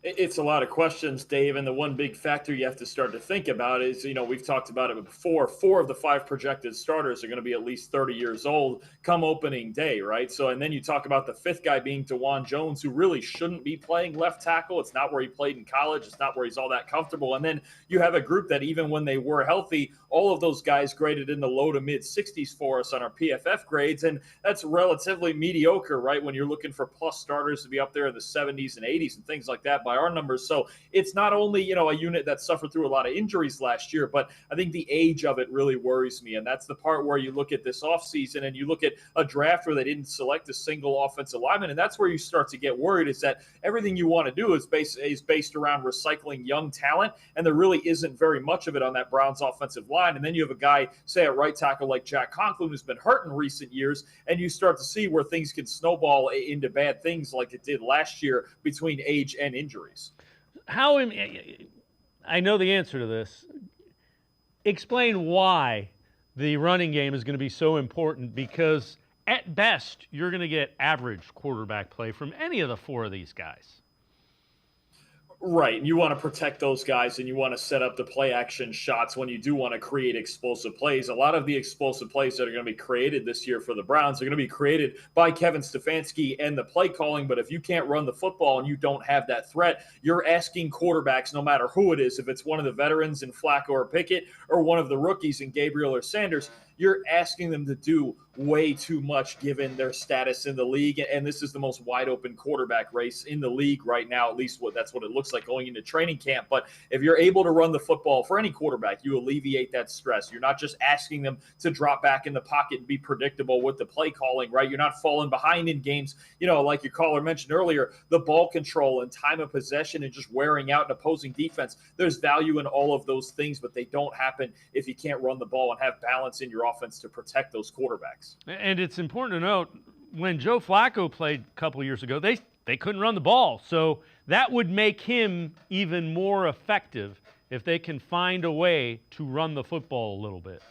B: It's a lot of questions, Dave, and the one big factor you have to start to think about is, we've talked about it before, 4 of the 5 projected starters are going to be at least 30 years old come opening day, right? So, and then you talk about the 5th guy being DeJuan Jones, who really shouldn't be playing left tackle. It's not where he played in college. It's not where he's all that comfortable. And then you have a group that even when they were healthy, all of those guys graded in the low to mid 60s for us on our PFF grades, and that's relatively mediocre, right? When you're looking for plus starters to be up there in the 70s and 80s and things like that by our numbers. So it's not only, a unit that suffered through a lot of injuries last year, but I think the age of it really worries me. And that's the part where you look at this offseason and you look at a draft where they didn't select a single offensive lineman. And that's where you start to get worried, is that everything you want to do is based around recycling young talent. And there really isn't very much of it on that Browns offensive line. And then you have a guy, say at right tackle like Jack Conklin, who's been hurt in recent years. And you start to see where things can snowball into bad things like it did last year between age and injuries.
A: I know the answer to this. Explain why the running game is going to be so important, because at best you're going to get average quarterback play from any of the 4 of these guys.
B: Right. And you want to protect those guys, and you want to set up the play action shots when you do want to create explosive plays. A lot of the explosive plays that are going to be created this year for the Browns are going to be created by Kevin Stefanski and the play calling. But if you can't run the football and you don't have that threat, you're asking quarterbacks, no matter who it is, if it's one of the veterans in Flacco or Pickett or one of the rookies in Gabriel or Sanders, you're asking them to do way too much given their status in the league. And this is the most wide open quarterback race in the league right now, at least that's what it looks like going into training camp. But if you're able to run the football for any quarterback, you alleviate that stress. You're not just asking them to drop back in the pocket and be predictable with the play calling, right? You're not falling behind in games, like your caller mentioned earlier, the ball control and time of possession and just wearing out an opposing defense. There's value in all of those things, but they don't happen if you can't run the ball and have balance in your offense to protect those quarterbacks.
A: And it's important to note, when Joe Flacco played a couple of years ago, they couldn't run the ball. So that would make him even more effective if they can find a way to run the football a little bit.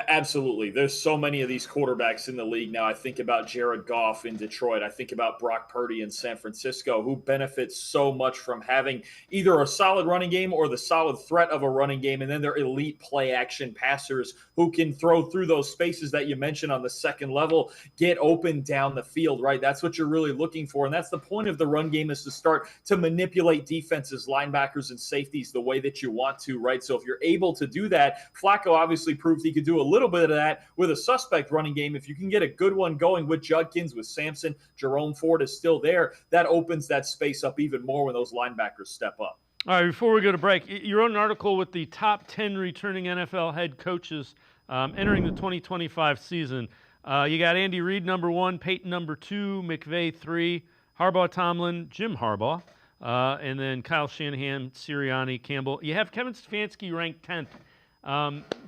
B: Absolutely. There's so many of these quarterbacks in the league now. I think about Jared Goff in Detroit. I think about Brock Purdy in San Francisco, who benefits so much from having either a solid running game or the solid threat of a running game, and then they're elite play action passers who can throw through those spaces that you mentioned on the second level, get open down the field, right? That's what you're really looking for, and that's the point of the run game, is to start to manipulate defenses, linebackers, and safeties the way that you want to, right? So if you're able to do that, Flacco obviously proved he could do a little bit of that with a suspect running game. If you can get a good one going with Judkins, with Sampson, Jerome Ford is still there, that opens that space up even more when those linebackers step up.
A: All right, before we go to break, you wrote an article with the top 10 returning NFL head coaches entering the 2025 season. You got Andy Reid number 1, Peyton number 2, McVay 3, Harbaugh, Tomlin, Jim Harbaugh, and then Kyle Shanahan, Sirianni, Campbell. You have Kevin Stefanski ranked 10th.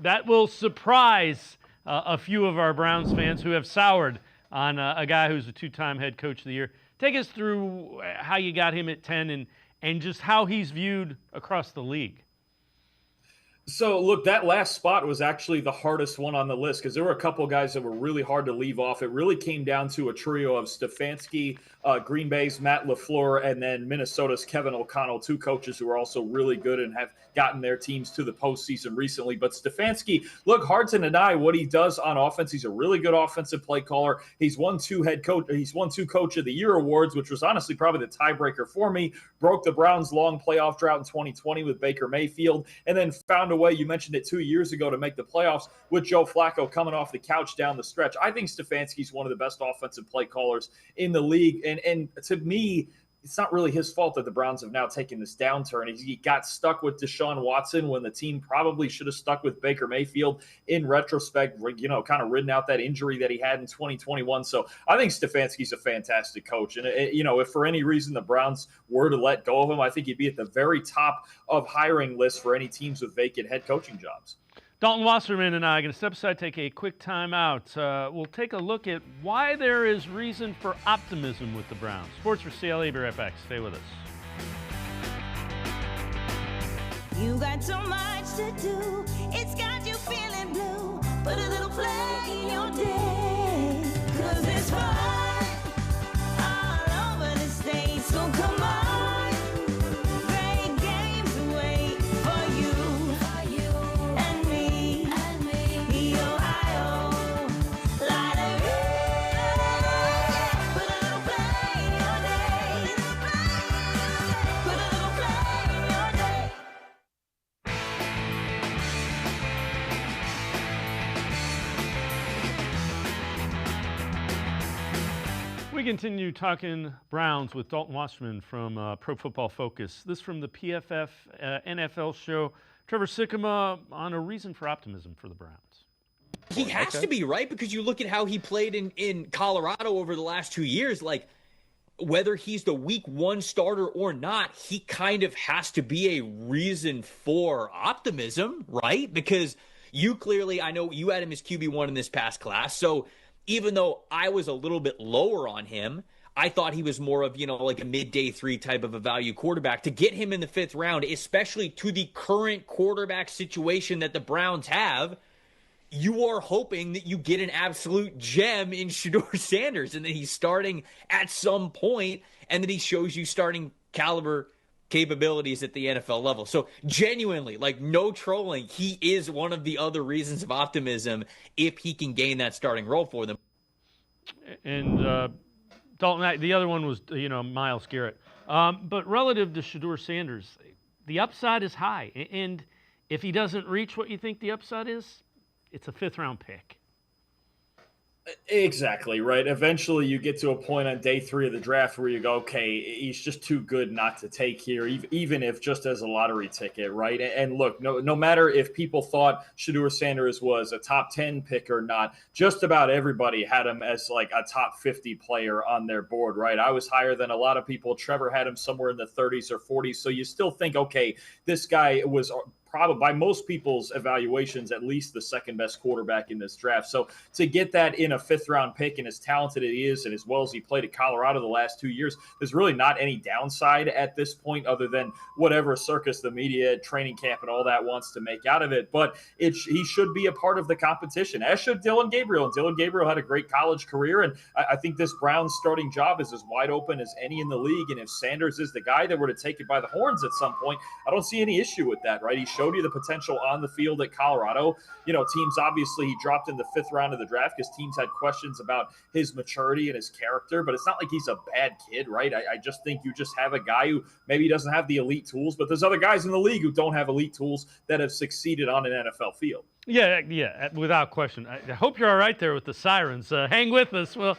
A: That will surprise a few of our Browns fans who have soured on a guy who's a 2-time head coach of the year. Take us through how you got him at 10 and just how he's viewed across the league.
B: So, look, that last spot was actually the hardest one on the list because there were a couple of guys that were really hard to leave off. It really came down to a trio of Stefanski, Green Bay's Matt LaFleur, and then Minnesota's Kevin O'Connell, two coaches who are also really good and have gotten their teams to the postseason recently. But Stefanski, look, hard to deny what he does on offense. He's a really good offensive play caller. He's won two Coach of the Year awards, which was honestly probably the tiebreaker for me. Broke the Browns' long playoff drought in 2020 with Baker Mayfield, and then found a way, you mentioned it 2 years ago, to make the playoffs with Joe Flacco coming off the couch down the stretch. I think Stefanski's one of the best offensive play callers in the league. And to me, it's not really his fault that the Browns have now taken this downturn. He got stuck with Deshaun Watson when the team probably should have stuck with Baker Mayfield in retrospect, kind of ridden out that injury that he had in 2021. So I think Stefanski's a fantastic coach. And, if for any reason the Browns were to let go of him, I think he'd be at the very top of hiring lists for any teams with vacant head coaching jobs.
A: Dalton Wasserman and I are going to step aside, take a quick time out. We'll take a look at why there is reason for optimism with the Browns. Sports4CLE, be right back. Stay with us.
I: You got so much to do, it's got you feeling blue. Put a little flag in your day, 'cause it's fun all over the state. So come on, great games wait for you and me, the Ohio Lottery. Put a little flag in your day, put a little flag in your day.
A: We continue talking Browns with Dalton Wasserman from Pro Football Focus. This from the PFF NFL show. Trevor Sikkema on a reason for optimism for the Browns.
C: He has to be, right? Because you look at how he played in Colorado over the last 2 years. Like, whether he's the week 1 starter or not, he kind of has to be a reason for optimism, right? Because you clearly, I know you had him as QB1 in this past class. So even though I was a little bit lower on him, I thought he was more of, like a mid-day 3 type of a value quarterback. To get him in the 5th round, especially to the current quarterback situation that the Browns have, you are hoping that you get an absolute gem in Shedeur Sanders and that he's starting at some point and that he shows you starting caliber capabilities at the NFL level. So genuinely, like, no trolling, he is one of the other reasons of optimism if he can gain that starting role for them.
A: And Dalton, the other one was, Myles Garrett. But relative to Shedeur Sanders, the upside is high. And if he doesn't reach what you think the upside is, it's a 5th-round pick.
B: Exactly, right. Eventually you get to a point on day 3 of the draft where you go, okay, he's just too good not to take here, even if just as a lottery ticket, right? And look, no matter if people thought Shedeur Sanders was a top 10 pick or not, just about everybody had him as like a top 50 player on their board, right? I was higher than a lot of people. Trevor had him somewhere in the 30s or 40s. So you still think, okay, this guy was probably by most people's evaluations at least the 2nd best quarterback in this draft. So to get that in a 5th-round pick and as talented as he is and as well as he played at Colorado the last 2 years, there's really not any downside at this point other than whatever circus the media, training camp, and all that wants to make out of it. But he should be a part of the competition, as should Dillon Gabriel. And Dillon Gabriel had a great college career, and I think this Browns starting job is as wide open as any in the league. And if Sanders is the guy that were to take it by the horns at some point, I don't see any issue with that, right? He showed you the potential on the field at Colorado. Teams, obviously he dropped in the 5th round of the draft because teams had questions about his maturity and his character, but it's not like he's a bad kid, right? I just think you just have a guy who maybe doesn't have the elite tools, but there's other guys in the league who don't have elite tools that have succeeded on an NFL field.
A: Yeah, without question. I hope you're all right there with the sirens. Hang with us. We'll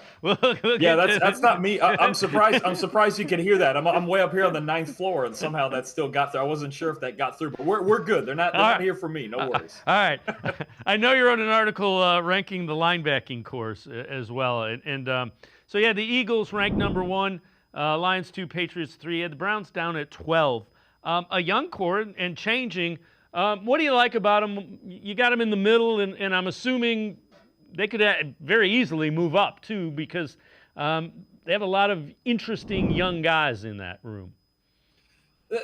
B: yeah, that's not me. I'm surprised. I'm surprised you can hear that. I'm way up here on the 9th floor, and somehow that still got there. I wasn't sure if that got through, but we're good. They're not here for me. No worries.
A: All right. I know you wrote an article ranking the linebacking course as well, and so yeah, the Eagles ranked number 1. Lions 2, Patriots 3. Had the Browns down at 12. A young core and changing. What do you like about them? You got them in the middle, and I'm assuming they could very easily move up, too, because they have a lot of interesting young guys in that room.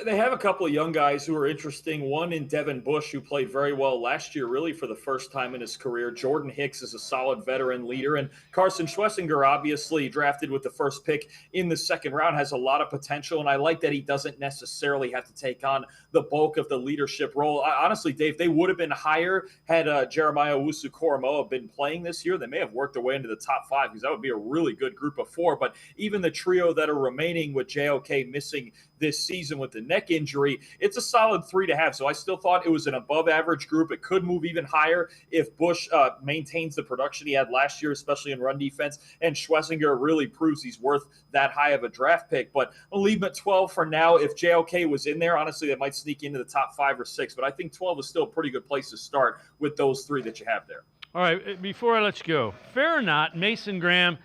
B: They have a couple of young guys who are interesting. One in Devin Bush, who played very well last year, really for the first time in his career. Jordan Hicks is a solid veteran leader. And Carson Schlesinger, obviously drafted with the first pick in the second round, has a lot of potential. And I like that he doesn't necessarily have to take on the bulk of the leadership role. Honestly, Dave, they would have been higher had Jeremiah Owusu-Koramoah been playing this year. They may have worked their way into the top 5 because that would be a really good group of 4. But even the trio that are remaining with JOK missing this season with the neck injury, it's a solid 3.5. So I still thought it was an above average group. It could move even higher if Bush maintains the production he had last year, especially in run defense. And Schlesinger really proves he's worth that high of a draft pick. But I'll leave him at 12 for now. If JOK was in there, honestly, that might sneak into the top 5 or 6. But I think 12 is still a pretty good place to start with those 3 that you have there.
A: All right, before I let you go, fair or not, Mason Graham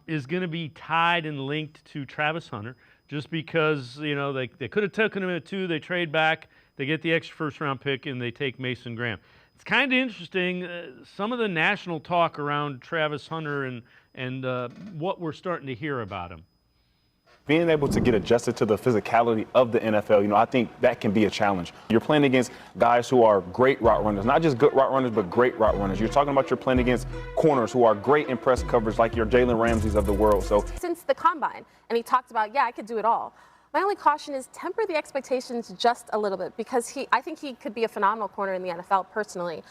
A: is going to be tied and linked to Travis Hunter. Just because, they could have taken him at 2, they trade back, they get the extra first-round pick, and they take Mason Graham. It's kind of interesting, some of the national talk around Travis Hunter and what we're starting to hear about him.
E: Being able to get adjusted to the physicality of the NFL, I think that can be a challenge. You're playing against guys who are great route runners, not just good route runners, but great route runners. You're talking about you're playing against corners who are great in press coverage, like your Jalen Ramseys of the world. So
G: since the combine, and he talked about, I could do it all. My only caution is temper the expectations just a little bit, because I think he could be a phenomenal corner in the NFL personally.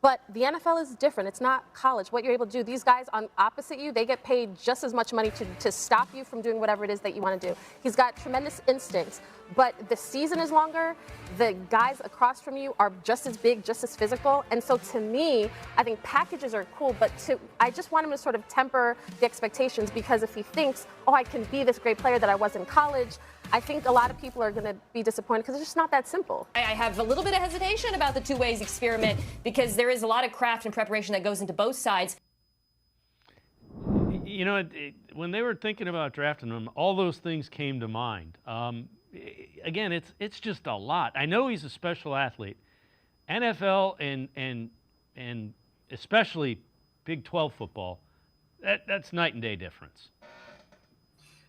G: But the NFL is different. It's not college. What you're able to do, these guys on opposite you, they get paid just as much money to stop you from doing whatever it is that you want to do. He's got tremendous instincts, but the season is longer. The guys across from you are just as big, just as physical. And so to me, I think packages are cool, but I just want him to sort of temper the expectations, because if he thinks, I can be this great player that I was in college, I think a lot of people are going to be disappointed because it's just not that simple.
W: I have a little bit of hesitation about the two-ways experiment because there is a lot of craft and preparation that goes into both sides.
A: When they were thinking about drafting him, all those things came to mind. Again, it's just a lot. I know he's a special athlete. NFL and especially Big 12 football, that's night and day difference.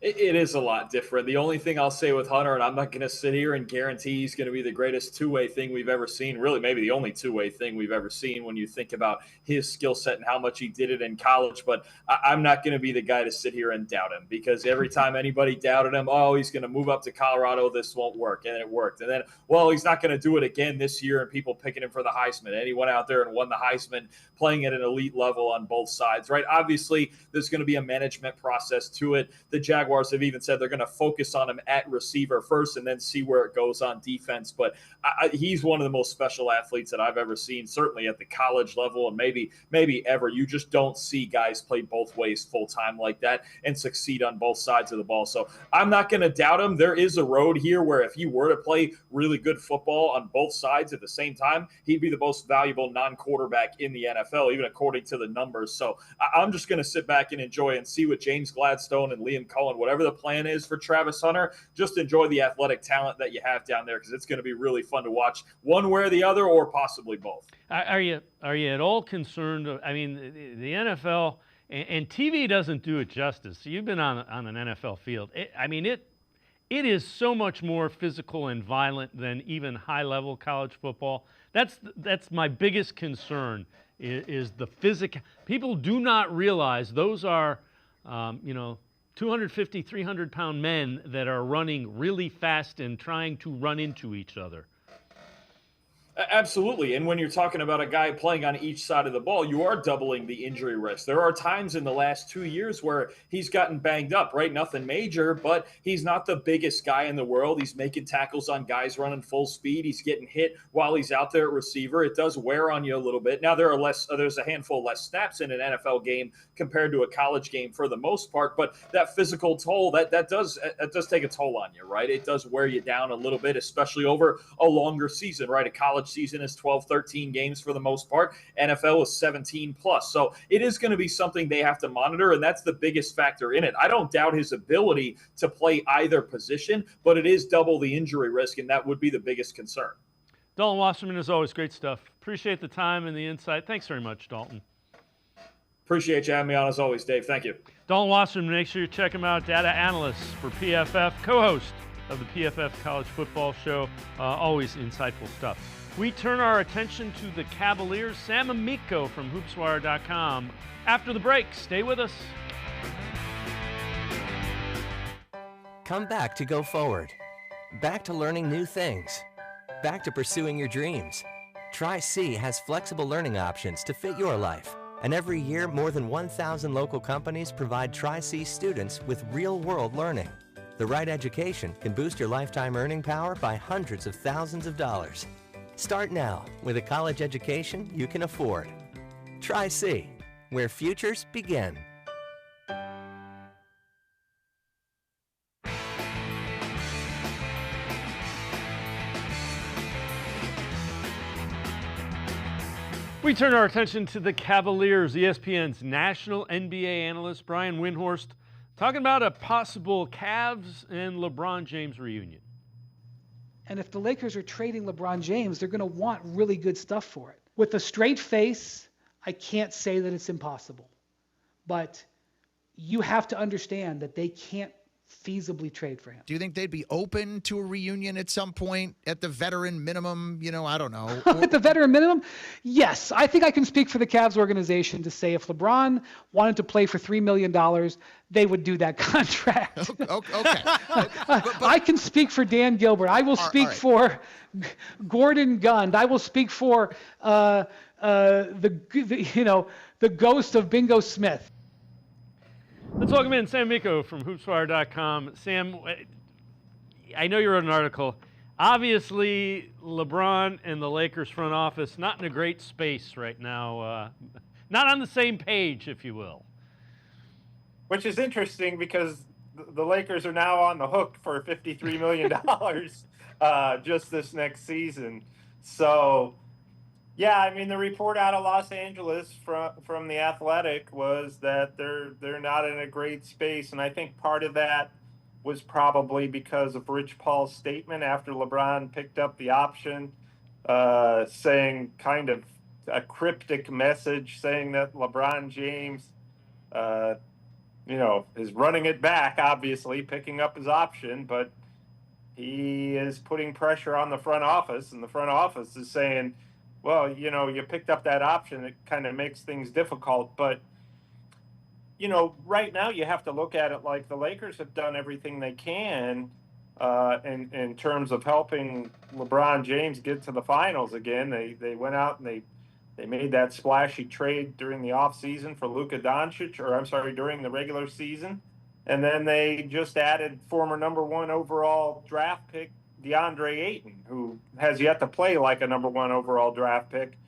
B: It is a lot different. The only thing I'll say with Hunter, and I'm not going to sit here and guarantee he's going to be the greatest two-way thing we've ever seen, really maybe the only two-way thing we've ever seen when you think about his skill set and how much he did it in college, but I'm not going to be the guy to sit here and doubt him, because every time anybody doubted him, he's going to move up to Colorado, this won't work, and it worked. And then, he's not going to do it again this year, and people picking him for the Heisman, and he went out there and won the Heisman playing at an elite level on both sides, right? Obviously, there's going to be a management process to it. The Jaguars have even said they're going to focus on him at receiver first and then see where it goes on defense. But he's one of the most special athletes that I've ever seen, certainly at the college level, and maybe ever. You just don't see guys play both ways full time like that and succeed on both sides of the ball. So I'm not going to doubt him. There is a road here where if he were to play really good football on both sides at the same time, he'd be the most valuable non-quarterback in the NFL, even according to the numbers. So I'm just going to sit back and enjoy and see what James Gladstone and Liam Cohen, whatever the plan is for Travis Hunter, just enjoy the athletic talent that you have down there, because it's going to be really fun to watch one way or the other, or possibly both.
A: Are you at all concerned? I mean, the NFL and TV doesn't do it justice. You've been on an NFL field. It is so much more physical and violent than even high-level college football. That's my biggest concern is the physical. People do not realize those are, 250, 300-pound men that are running really fast and trying to run into each other.
B: Absolutely. And when you're talking about a guy playing on each side of the ball, you are doubling the injury risk. There are times in the last 2 years where he's gotten banged up, right? Nothing major, but he's not the biggest guy in the world. He's making tackles on guys running full speed. He's getting hit while he's out there at receiver. It does wear on you a little bit. Now, there's a handful less snaps in an NFL game compared to a college game for the most part, but that physical toll, that does take a toll on you, right? It does wear you down a little bit, especially over a longer season, right? A college college season is 12, 13 games for the most part. NFL is 17 plus. So it is going to be something they have to monitor, and that's the biggest factor in it. I don't doubt his ability to play either position, but it is double the injury risk, and that would be the biggest concern.
A: Dalton Wasserman, as always, great stuff. Appreciate the time and the insight. Thanks very much, Dalton.
B: Appreciate you having me on as always, Dave. Thank you.
A: Dalton Wasserman, make sure you check him out. Data analyst for PFF, co-host of the PFF College Football Show. Always insightful stuff. We turn our attention to the Cavaliers. Sam Amico from hoopswire.com. After the break, stay with us.
M: Come back to go forward. Back to learning new things. Back to pursuing your dreams. Tri-C has flexible learning options to fit your life. And every year, more than 1,000 local companies provide Tri-C students with real-world learning. The right education can boost your lifetime earning power by hundreds of thousands of dollars. Start now with a college education you can afford. Tri-C, where futures begin.
A: We turn our attention to the Cavaliers. ESPN's national NBA analyst Brian Windhorst talking about a possible Cavs and LeBron James reunion.
F: And if the Lakers are trading LeBron James, they're going to want really good stuff for it. With a straight face, I can't say that it's impossible. But you have to understand that they can't feasibly trade for him.
H: Do you think they'd be open to a reunion at some point at the veteran minimum? I don't know.
F: At the veteran minimum? Yes. I think I can speak for the Cavs organization to say if LeBron wanted to play for $3 million, they would do that contract.
H: Okay.
F: I can speak for Dan Gilbert. I will speak for Gordon Gund. I will speak for the ghost of Bingo Smith.
A: Let's welcome in Sam Amico from hoopswire.com. Sam, I know you wrote an article. Obviously, LeBron and the Lakers front office not in a great space right now. Not on the same page, if you will.
J: Which is interesting because the Lakers are now on the hook for $53 million just this next season. So, yeah, I mean, the report out of Los Angeles from The Athletic was that they're not in a great space, and I think part of that was probably because of Rich Paul's statement after LeBron picked up the option, saying kind of a cryptic message saying that LeBron James, is running it back, obviously, picking up his option, but he is putting pressure on the front office, and the front office is saying, well, you picked up that option. It kind of makes things difficult. But, right now you have to look at it like the Lakers have done everything they can in terms of helping LeBron James get to the finals again. They went out and they made that splashy trade during the offseason for Luka Doncic, during the regular season. And then they just added former number 1 overall draft pick DeAndre Ayton, who has yet to play like a number 1 overall draft pick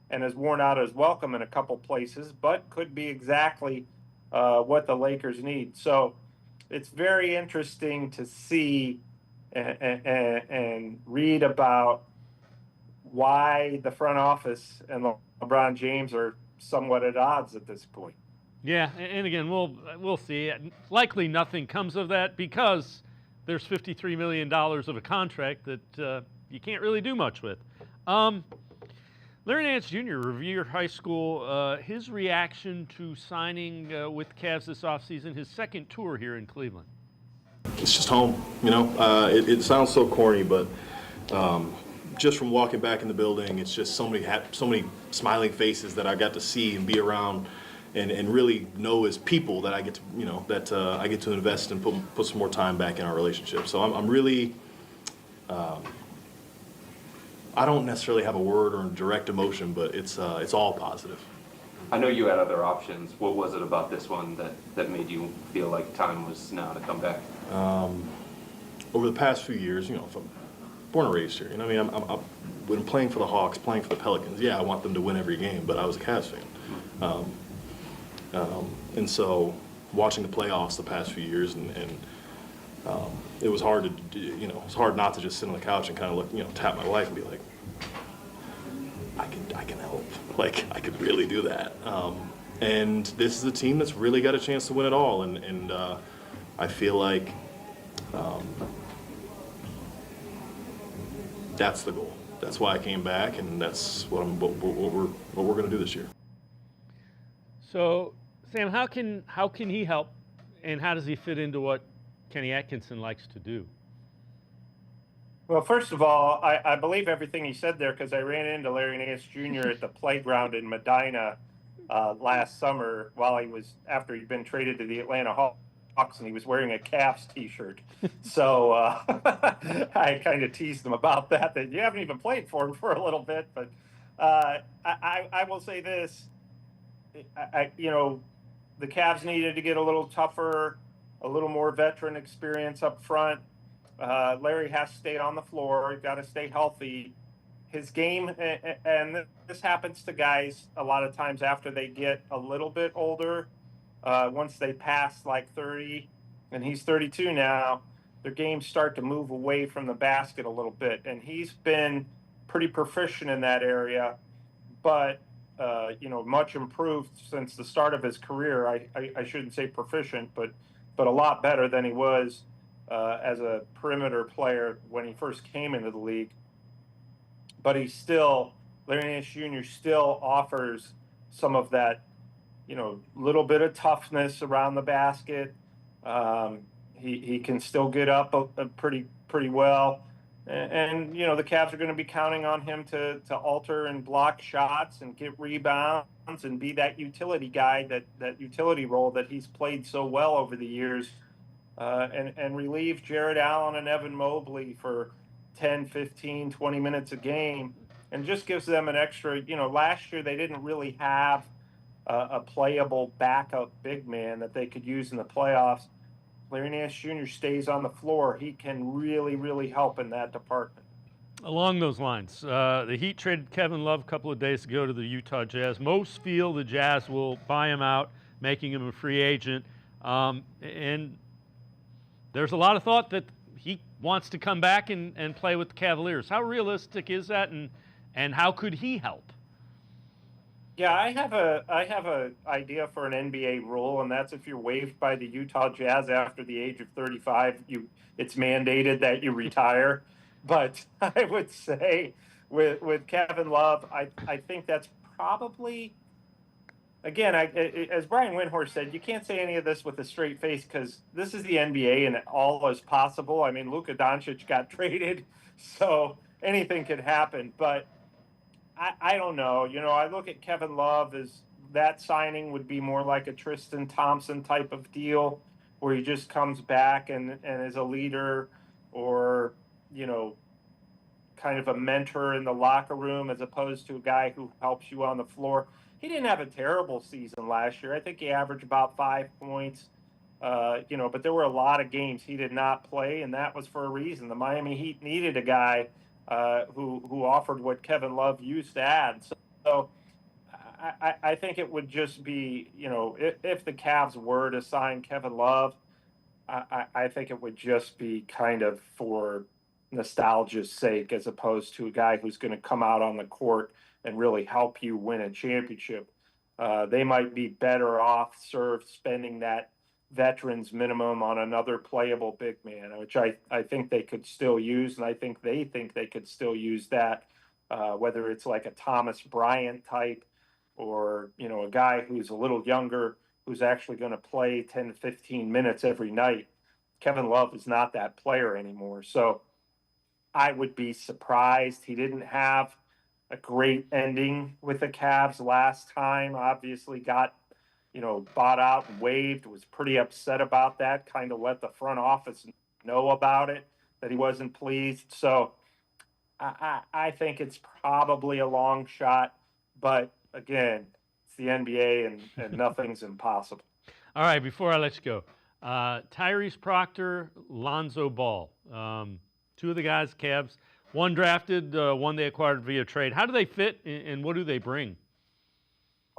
J: and has worn out his welcome in a couple places, but could be exactly what the Lakers need. So it's very interesting to see and read about why the front office and LeBron James are somewhat at odds at this point.
A: Yeah, and again, we'll see. Likely nothing comes of that because there's $53 million of a contract that you can't really do much with. Larry Nance Jr., Revere High School, his reaction to signing with Cavs this offseason, his second tour here in Cleveland.
X: It's just home, It sounds so corny, but just from walking back in the building, it's just so many smiling faces that I got to see and be around. And really know as people that I get to, I get to invest and put some more time back in our relationship. So I'm really, I don't necessarily have a word or a direct emotion, but it's all positive.
Y: I know you had other options. What was it about this one that made you feel like time was now to come back?
X: Over the past few years, I'm born and raised here. When playing for the Hawks, playing for the Pelicans, I want them to win every game, but I was a Cavs fan. And so watching the playoffs the past few years and it was hard to do, it's hard not to just sit on the couch and kind of look, tap my wife and be like, I can help. Like, I could really do that. And this is a team that's really got a chance to win it all. And I feel like that's the goal. That's why I came back, and that's what we're going to do this year.
A: So, Sam, how can he help, and how does he fit into what Kenny Atkinson likes to do?
J: Well, first of all, I believe everything he said there because I ran into Larry Nance Jr. at the playground in Medina last summer after he'd been traded to the Atlanta Hawks, and he was wearing a Cavs T-shirt. So I kind of teased him about that you haven't even played for him for a little bit. But I will say this, the Cavs needed to get a little tougher, a little more veteran experience up front. Larry has to stay on the floor. He's got to stay healthy. His game, and this happens to guys a lot of times after they get a little bit older, once they pass like 30, and he's 32 now, their games start to move away from the basket a little bit. And he's been pretty proficient in that area, but, much improved since the start of his career. I shouldn't say proficient, but a lot better than he was as a perimeter player when he first came into the league. But Larry Nance Jr. still offers some of that, little bit of toughness around the basket. He can still get up pretty well. And the Cavs are going to be counting on him to alter and block shots and get rebounds and be that utility guy, that utility role that he's played so well over the years. And relieve Jared Allen and Evan Mobley for 10, 15, 20 minutes a game, and just gives them an extra, last year they didn't really have a playable backup big man that they could use in the playoffs. Larry Nance Jr. stays on the floor. He can really, really help in that department.
A: Along those lines, the Heat traded Kevin Love a couple of days ago to the Utah Jazz. Most feel the Jazz will buy him out, making him a free agent. And there's a lot of thought that he wants to come back and play with the Cavaliers. How realistic is that, and how could he help?
J: Yeah, I have a idea for an NBA rule, and that's if you're waived by the Utah Jazz after the age of 35, it's mandated that you retire. But I would say with Kevin Love, I think that's probably, again, as Brian Windhorst said, you can't say any of this with a straight face because this is the NBA and all is possible. I mean, Luka Doncic got traded, so anything could happen. But I don't know. I look at Kevin Love as that signing would be more like a Tristan Thompson type of deal where he just comes back and is a leader or, kind of a mentor in the locker room as opposed to a guy who helps you on the floor. He didn't have a terrible season last year. I think he averaged about 5 points, but there were a lot of games he did not play, and that was for a reason. The Miami Heat needed a guy who offered what Kevin Love used to add. So I think it would just be, if the Cavs were to sign Kevin Love, I think it would just be kind of for nostalgia's sake as opposed to a guy who's going to come out on the court and really help you win a championship. They might be better off served spending that veterans minimum on another playable big man, which I think they could still use, and I think they could still use that, whether it's like a Thomas Bryant type or, a guy who's a little younger who's actually going to play 10 to 15 minutes every night. Kevin Love is not that player anymore. So I would be surprised he didn't have a great ending with the Cavs last time. Obviously got, bought out and waived, was pretty upset about that, kind of let the front office know about it, that he wasn't pleased. So I think it's probably a long shot, but again, it's the NBA and nothing's impossible.
A: All right, before I let you go, Tyrese Proctor, Lonzo Ball, two of the guys, Cavs, one drafted, one they acquired via trade. How do they fit, and what do they bring?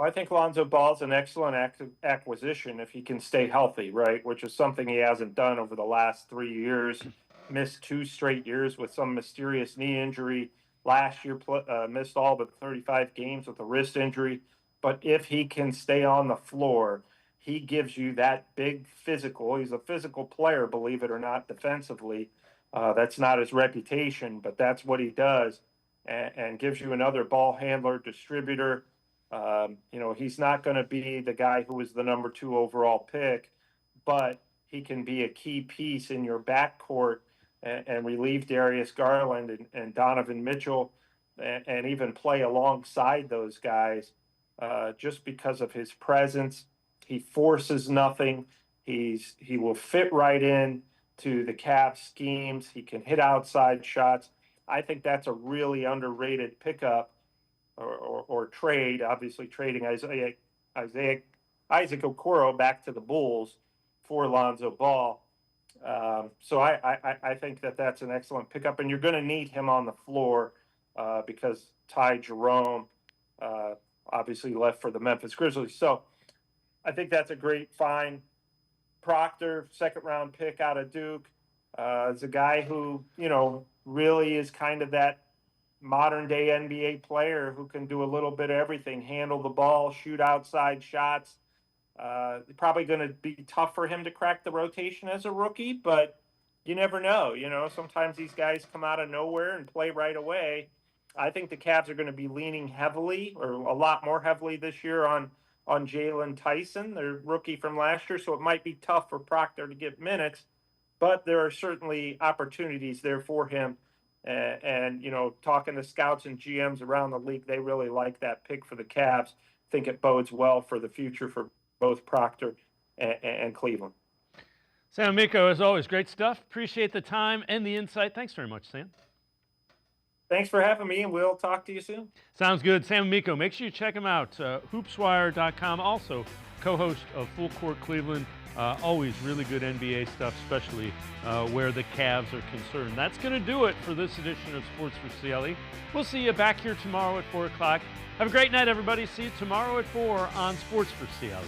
J: I think Lonzo Ball's an excellent acquisition if he can stay healthy, right, which is something he hasn't done over the last 3 years. Missed 2 straight years with some mysterious knee injury last year, missed all but 35 games with a wrist injury. But if he can stay on the floor, he gives you that big physical. He's a physical player, believe it or not, defensively. That's not his reputation, but that's what he does, and gives you another ball handler, distributor. He's not going to be the guy who was the number 2 overall pick, but he can be a key piece in your backcourt and relieve Darius Garland and Donovan Mitchell, and even play alongside those guys just because of his presence. He forces nothing. He will fit right in to the Cavs schemes. He can hit outside shots. I think that's a really underrated pickup or trade. Obviously, trading Isaac Okoro back to the Bulls for Lonzo Ball. So I think that's an excellent pickup, and you're going to need him on the floor because Ty Jerome obviously left for the Memphis Grizzlies. So I think that's a great find. Proctor, second-round pick out of Duke, is a guy who, really is kind of that modern-day NBA player who can do a little bit of everything, handle the ball, shoot outside shots. Probably going to be tough for him to crack the rotation as a rookie, but you never know. Sometimes these guys come out of nowhere and play right away. I think the Cavs are going to be leaning heavily, or a lot more heavily this year, on Jalen Tyson, their rookie from last year. So it might be tough for Proctor to get minutes, but there are certainly opportunities there for him. And talking to scouts and GMs around the league, they really like that pick for the Cavs. I think it bodes well for the future for both Proctor and Cleveland.
A: Sam Amico, as always, great stuff. Appreciate the time and the insight. Thanks very much, Sam.
J: Thanks for having me, and we'll talk to you soon.
A: Sounds good. Sam Amico, make sure you check him out. Hoopswire.com, also co-host of Full Court Cleveland. Always really good NBA stuff, especially where the Cavs are concerned. That's going to do it for this edition of Sports for CLE. We'll see you back here tomorrow at 4 o'clock. Have a great night, everybody. See you tomorrow at 4 on Sports for CLE.